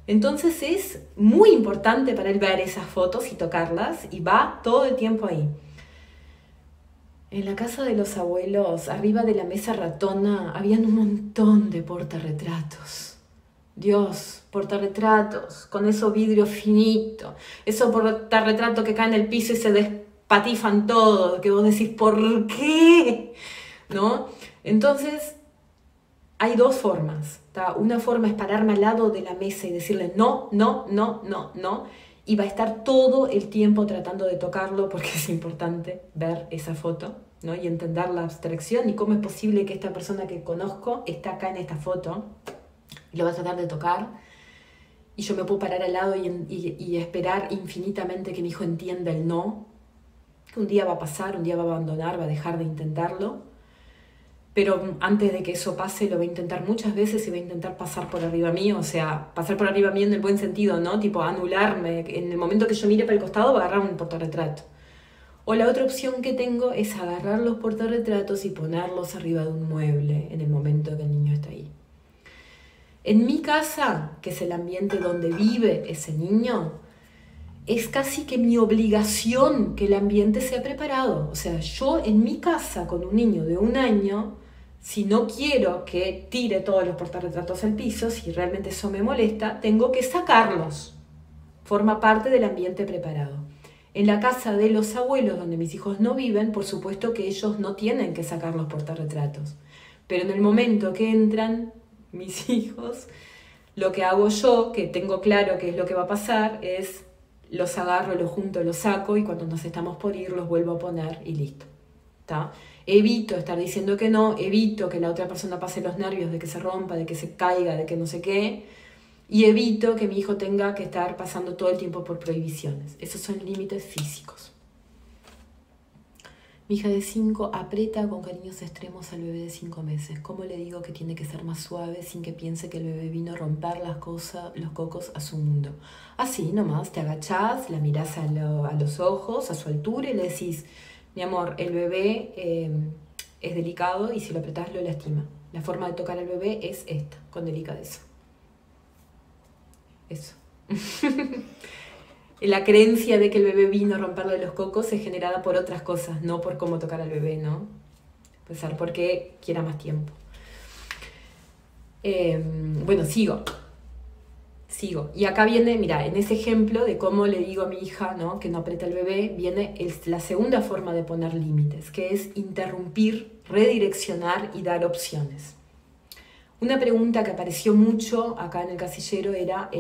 A: Entonces es muy importante para él ver esas fotos y tocarlas y va todo el tiempo ahí. En la casa de los abuelos, arriba de la mesa ratona, habían un montón de portarretratos. Dios, portarretratos, con esos vidrios finitos, esos portarretratos que caen en el piso y se despatifan todos, que vos decís, ¿por qué? ¿No? Entonces, hay 2 formas. ¿Tá? Una forma es pararme al lado de la mesa y decirle no, no, no, no, no, y va a estar todo el tiempo tratando de tocarlo porque es importante ver esa foto, ¿no? Y entender la abstracción y cómo es posible que esta persona que conozco está acá en esta foto y lo va a tratar de tocar y yo me puedo parar al lado y esperar infinitamente que mi hijo entienda el no, que un día va a pasar, un día va a abandonar, va a dejar de intentarlo, pero antes de que eso pase lo va a intentar muchas veces y va a intentar pasar por arriba mío, o sea, pasar por arriba mío en el buen sentido, ¿no? Tipo anularme, en el momento que yo mire para el costado va a agarrar un portarretrato. O la otra opción que tengo es agarrar los portarretratos y ponerlos arriba de un mueble en el momento que el niño está ahí. En mi casa, que es el ambiente donde vive ese niño, es casi que mi obligación que el ambiente sea preparado. O sea, yo en mi casa con un niño de 1 año, si no quiero que tire todos los portarretratos al piso, si realmente eso me molesta, tengo que sacarlos. Forma parte del ambiente preparado. En la casa de los abuelos, donde mis hijos no viven, por supuesto que ellos no tienen que sacar los portarretratos. Pero en el momento que entran mis hijos, lo que hago yo, que tengo claro qué es lo que va a pasar, es los agarro, los junto, los saco y cuando nos estamos por ir los vuelvo a poner y listo. ¿Tá? Evito estar diciendo que no, evito que la otra persona pase los nervios de que se rompa, de que se caiga, de que no sé qué, y evito que mi hijo tenga que estar pasando todo el tiempo por prohibiciones. Esos son límites físicos. Mi hija de 5 aprieta con cariños extremos al bebé de 5 meses. ¿Cómo le digo que tiene que ser más suave sin que piense que el bebé vino a romper los cocos a su mundo? Así nomás, te agachás, la mirás a los ojos, a su altura y le decís, mi amor, el bebé es delicado y si lo apretás lo lastima. La forma de tocar al bebé es esta, con delicadeza. Eso. La creencia de que el bebé vino a romperle los cocos es generada por otras cosas, no por cómo tocar al bebé, ¿no? Puede ser porque quiera más tiempo. Bueno, sigo. Y acá viene, mira, en ese ejemplo de cómo le digo a mi hija, ¿no?, que no aprieta al bebé, viene la segunda forma de poner límites, que es interrumpir, redireccionar y dar opciones. Una pregunta que apareció mucho acá en el casillero era...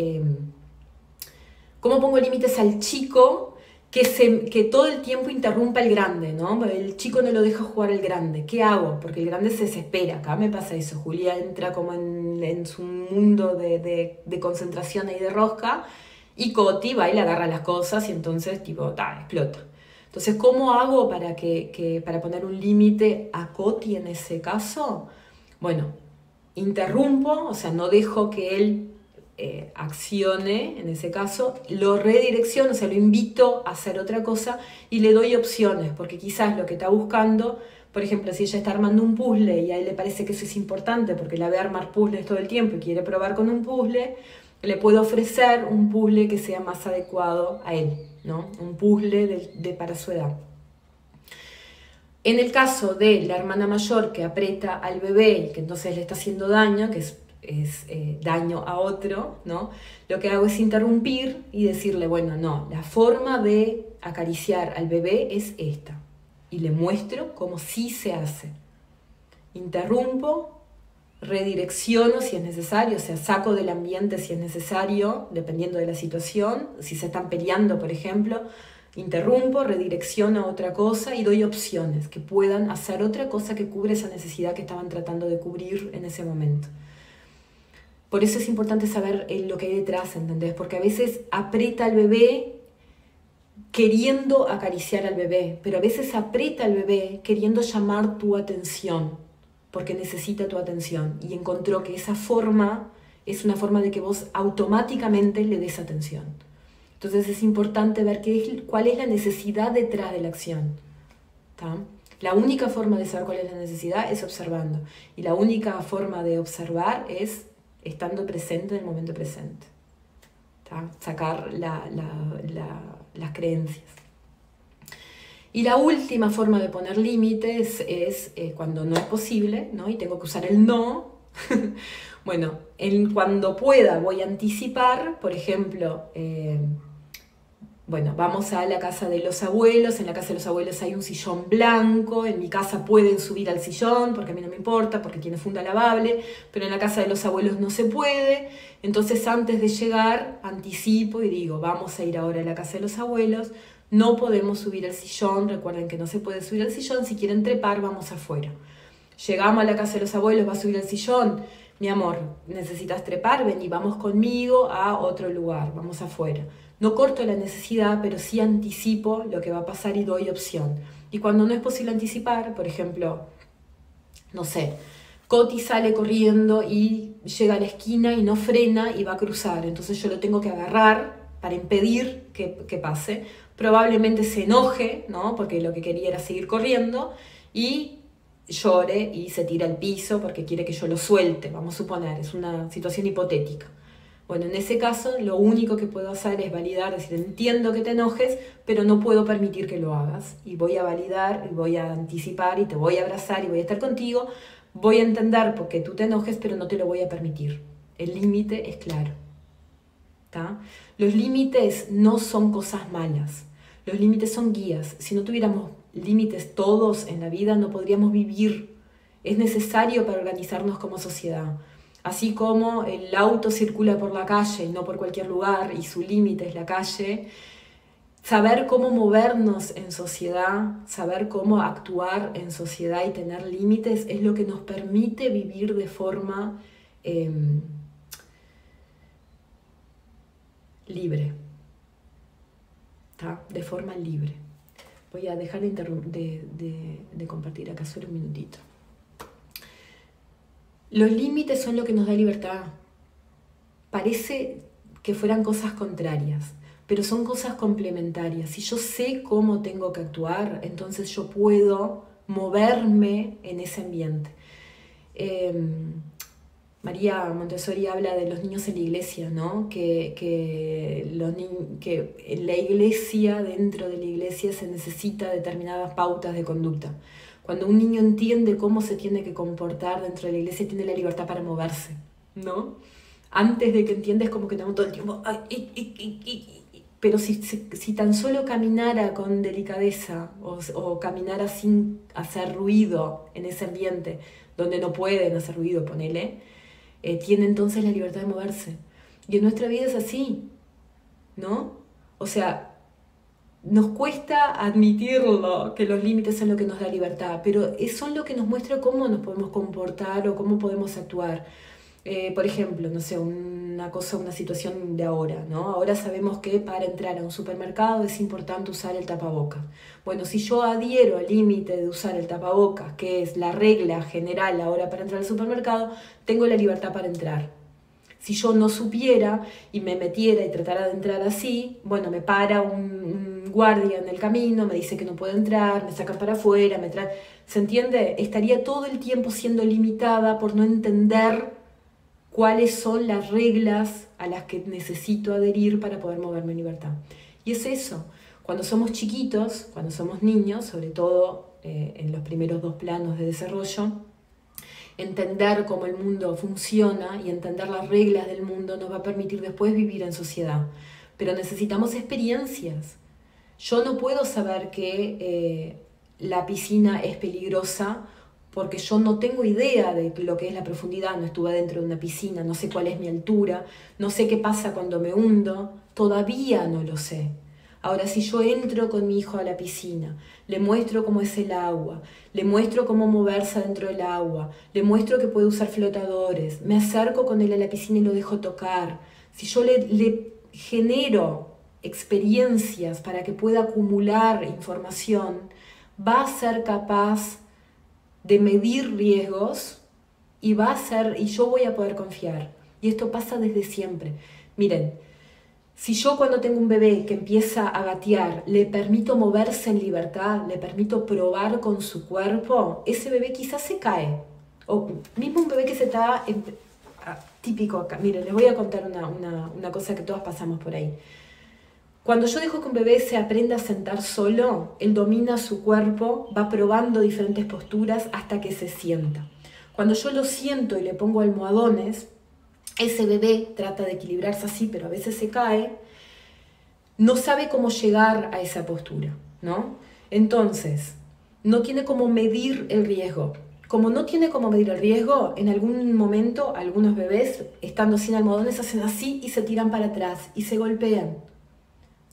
A: ¿cómo pongo límites al chico que todo el tiempo interrumpa el grande, ¿no? El chico no lo deja jugar el grande. ¿Qué hago? Porque el grande se desespera. Acá me pasa eso. Julia entra como en su mundo de concentración y de rosca y Coti va y le agarra las cosas y entonces tipo, explota. Entonces, ¿cómo hago para poner un límite a Coti en ese caso? Bueno, interrumpo, o sea, no dejo que él accione, en ese caso, lo redirecciono, o sea, lo invito a hacer otra cosa y le doy opciones, porque quizás lo que está buscando Por ejemplo, si ella está armando un puzzle y a él le parece que eso es importante porque la ve armar puzzles todo el tiempo y quiere probar con un puzzle, le puedo ofrecer un puzzle que sea más adecuado a él, ¿no? Un puzzle para su edad. En el caso de la hermana mayor que aprieta al bebé y que entonces le está haciendo daño, que es daño a otro, ¿no? Lo que hago es interrumpir y decirle, bueno, no, la forma de acariciar al bebé es esta. Y le muestro cómo sí se hace. Interrumpo, redirecciono si es necesario, o sea, saco del ambiente si es necesario, dependiendo de la situación. Si se están peleando, por ejemplo, interrumpo, redirecciono a otra cosa y doy opciones que puedan hacer otra cosa que cubre esa necesidad que estaban tratando de cubrir en ese momento. Por eso es importante saber lo que hay detrás, ¿entendés? Porque a veces aprieta al bebé queriendo acariciar al bebé, pero a veces aprieta al bebé queriendo llamar tu atención, porque necesita tu atención y encontró que esa forma es una forma de que vos automáticamente le des atención. Entonces es importante ver cuál es la necesidad detrás de la acción. ¿Tá? La única forma de saber cuál es la necesidad es observando. Y la única forma de observar es estando presente en el momento presente. ¿Tá? Sacar las creencias. Y la última forma de poner límites es cuando no es posible, ¿no? Y tengo que usar el no. Bueno, cuando pueda voy a anticipar, por ejemplo, bueno, vamos a la casa de los abuelos, en la casa de los abuelos hay un sillón blanco, en mi casa pueden subir al sillón, porque a mí no me importa, porque tiene funda lavable, pero en la casa de los abuelos no se puede, entonces antes de llegar anticipo y digo, vamos a ir ahora a la casa de los abuelos, no podemos subir al sillón, recuerden que no se puede subir al sillón, si quieren trepar vamos afuera. Llegamos a la casa de los abuelos, va a subir al sillón, mi amor, necesitas trepar, ven y vamos conmigo a otro lugar, vamos afuera. No corto la necesidad, pero sí anticipo lo que va a pasar y doy opción. Y cuando no es posible anticipar, por ejemplo, no sé, Coti sale corriendo y llega a la esquina y no frena y va a cruzar. Entonces yo lo tengo que agarrar para impedir que pase. Probablemente se enoje, ¿no? Porque lo que quería era seguir corriendo y llore y se tira al piso porque quiere que yo lo suelte. Vamos a suponer, es una situación hipotética. Bueno, en ese caso lo único que puedo hacer es validar, decir, entiendo que te enojes, pero no puedo permitir que lo hagas. Y voy a validar, y voy a anticipar, y te voy a abrazar, y voy a estar contigo. Voy a entender por qué tú te enojes, pero no te lo voy a permitir. El límite es claro. ¿Tá? Los límites no son cosas malas. Los límites son guías. Si no tuviéramos límites todos en la vida, no podríamos vivir. Es necesario para organizarnos como sociedad. Así como el auto circula por la calle y no por cualquier lugar y su límite es la calle, saber cómo movernos en sociedad, saber cómo actuar en sociedad y tener límites es lo que nos permite vivir de forma libre. ¿Tá? De forma libre. Voy a dejar de compartir acá solo un minutito. Los límites son lo que nos da libertad. Parece que fueran cosas contrarias, pero son cosas complementarias. Si yo sé cómo tengo que actuar, entonces yo puedo moverme en ese ambiente. María Montessori habla de los niños en la iglesia, ¿no? Que en la iglesia, dentro de la iglesia, se necesita determinadas pautas de conducta. Cuando un niño entiende cómo se tiene que comportar dentro de la iglesia, tiene la libertad para moverse, ¿no? Antes de que entiendes como que tenemos todo el tiempo... Pero si tan solo caminara con delicadeza o caminara sin hacer ruido en ese ambiente donde no pueden hacer ruido, ponele, tiene entonces la libertad de moverse. Y en nuestra vida es así, ¿no? O sea, nos cuesta admitirlo, que los límites son lo que nos da libertad, pero son lo que nos muestra cómo nos podemos comportar o cómo podemos actuar. Por ejemplo, no sé, una situación de ahora, ¿no? Ahora sabemos que para entrar a un supermercado es importante usar el tapabocas. Bueno, si yo adhiero al límite de usar el tapabocas, que es la regla general ahora para entrar al supermercado, tengo la libertad para entrar. Si yo no supiera y me metiera y tratara de entrar así, bueno, me para un guardia en el camino, me dice que no puedo entrar, me sacan para afuera, me traen... ¿Se entiende? Estaría todo el tiempo siendo limitada por no entender cuáles son las reglas a las que necesito adherir para poder moverme en libertad. Y es eso, cuando somos chiquitos, cuando somos niños, sobre todo en los primeros 2 planos de desarrollo, entender cómo el mundo funciona y entender las reglas del mundo nos va a permitir después vivir en sociedad. Pero necesitamos experiencias. Yo no puedo saber que la piscina es peligrosa porque yo no tengo idea de lo que es la profundidad, no estuve dentro de una piscina, no sé cuál es mi altura, no sé qué pasa cuando me hundo, todavía no lo sé. Ahora, si yo entro con mi hijo a la piscina, le muestro cómo es el agua, le muestro cómo moverse dentro del agua, le muestro que puede usar flotadores, me acerco con él a la piscina y lo dejo tocar, si yo le genero experiencias para que pueda acumular información, va a ser capaz de medir riesgos y yo voy a poder confiar. Y esto pasa desde siempre. Miren, si yo cuando tengo un bebé que empieza a gatear, le permito moverse en libertad, le permito probar con su cuerpo, ese bebé quizás se cae. O mismo un bebé que se está... típico acá. Miren, les voy a contar una cosa que todas pasamos por ahí. Cuando yo dejo que un bebé se aprenda a sentar solo, él domina su cuerpo, va probando diferentes posturas hasta que se sienta. Cuando yo lo siento y le pongo almohadones, ese bebé trata de equilibrarse así, pero a veces se cae, no sabe cómo llegar a esa postura, ¿no? Entonces, no tiene cómo medir el riesgo. Como no tiene cómo medir el riesgo, en algún momento algunos bebés, estando sin almohadones, hacen así y se tiran para atrás y se golpean.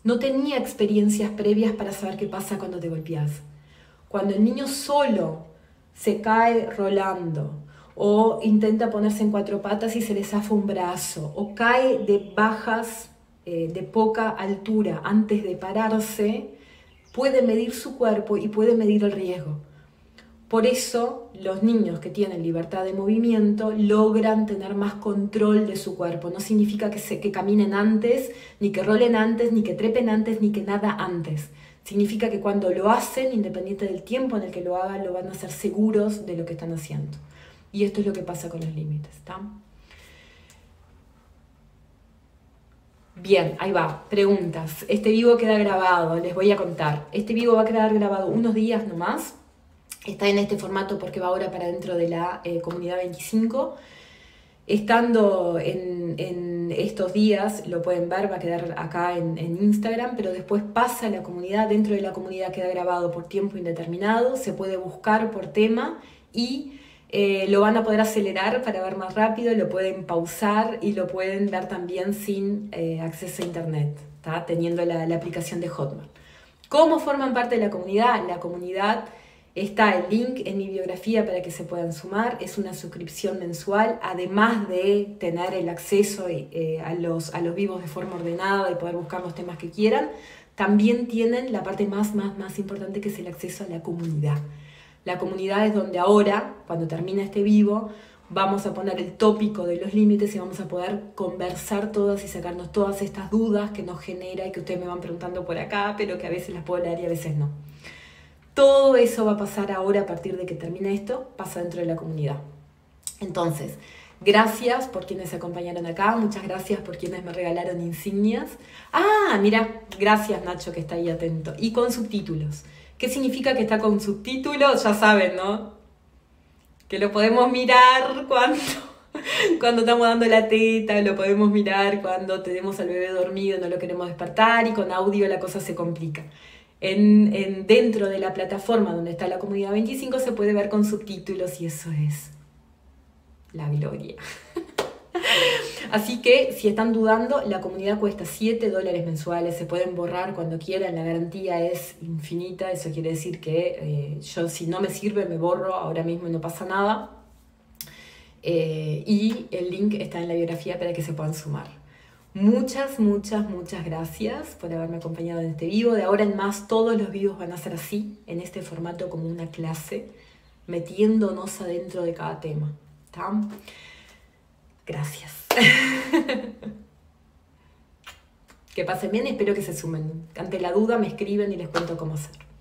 A: No tenía experiencias previas para saber qué pasa cuando te golpeas. Cuando el niño solo se cae rolando, o intenta ponerse en 4 patas y se le zafa un brazo, o cae de poca altura antes de pararse, puede medir su cuerpo y puede medir el riesgo. Por eso los niños que tienen libertad de movimiento logran tener más control de su cuerpo. No significa que caminen antes, ni que rolen antes, ni que trepen antes, ni que nada antes. Significa que cuando lo hacen, independiente del tiempo en el que lo hagan, lo van a hacer seguros de lo que están haciendo. Y esto es lo que pasa con los límites, ¿está? Bien, ahí va, preguntas. Este vivo queda grabado, les voy a contar. Este vivo va a quedar grabado unos días nomás. Está en este formato porque va ahora para dentro de la comunidad 25. Estando en estos días, lo pueden ver, va a quedar acá en Instagram, pero después pasa a la comunidad, dentro de la comunidad queda grabado por tiempo indeterminado, se puede buscar por tema y lo van a poder acelerar para ver más rápido, lo pueden pausar y lo pueden ver también sin acceso a internet, ¿tá? Teniendo la aplicación de Hotmart. ¿Cómo forman parte de la comunidad? La comunidad... Está el link en mi biografía para que se puedan sumar, es una suscripción mensual, además de tener el acceso a los vivos de forma ordenada y poder buscar los temas que quieran, también tienen la parte más importante, que es el acceso a la comunidad. La comunidad es donde ahora, cuando termina este vivo, vamos a poner el tópico de los límites y vamos a poder conversar todas y sacarnos todas estas dudas que nos genera y que ustedes me van preguntando por acá, pero que a veces las puedo leer y a veces no. Todo eso va a pasar ahora a partir de que termine esto, pasa dentro de la comunidad. Entonces, gracias por quienes se acompañaron acá, muchas gracias por quienes me regalaron insignias. Ah, mira, gracias Nacho que está ahí atento. Y con subtítulos. ¿Qué significa que está con subtítulos? Ya saben, ¿no? Que lo podemos mirar cuando estamos dando la teta, lo podemos mirar cuando tenemos al bebé dormido, no lo queremos despertar y con audio la cosa se complica. Dentro de la plataforma donde está la comunidad 25 se puede ver con subtítulos y eso es la gloria. Así que si están dudando, la comunidad cuesta $7 mensuales, se pueden borrar cuando quieran, la garantía es infinita, eso quiere decir que yo si no me sirve me borro ahora mismo y no pasa nada. Y el link está en la biografía para que se puedan sumar. Muchas gracias por haberme acompañado en este vivo. De ahora en más todos los vivos van a ser así, en este formato como una clase, metiéndonos adentro de cada tema. ¿Está? Gracias. Que pasen bien y espero que se sumen. Ante la duda me escriben y les cuento cómo hacer.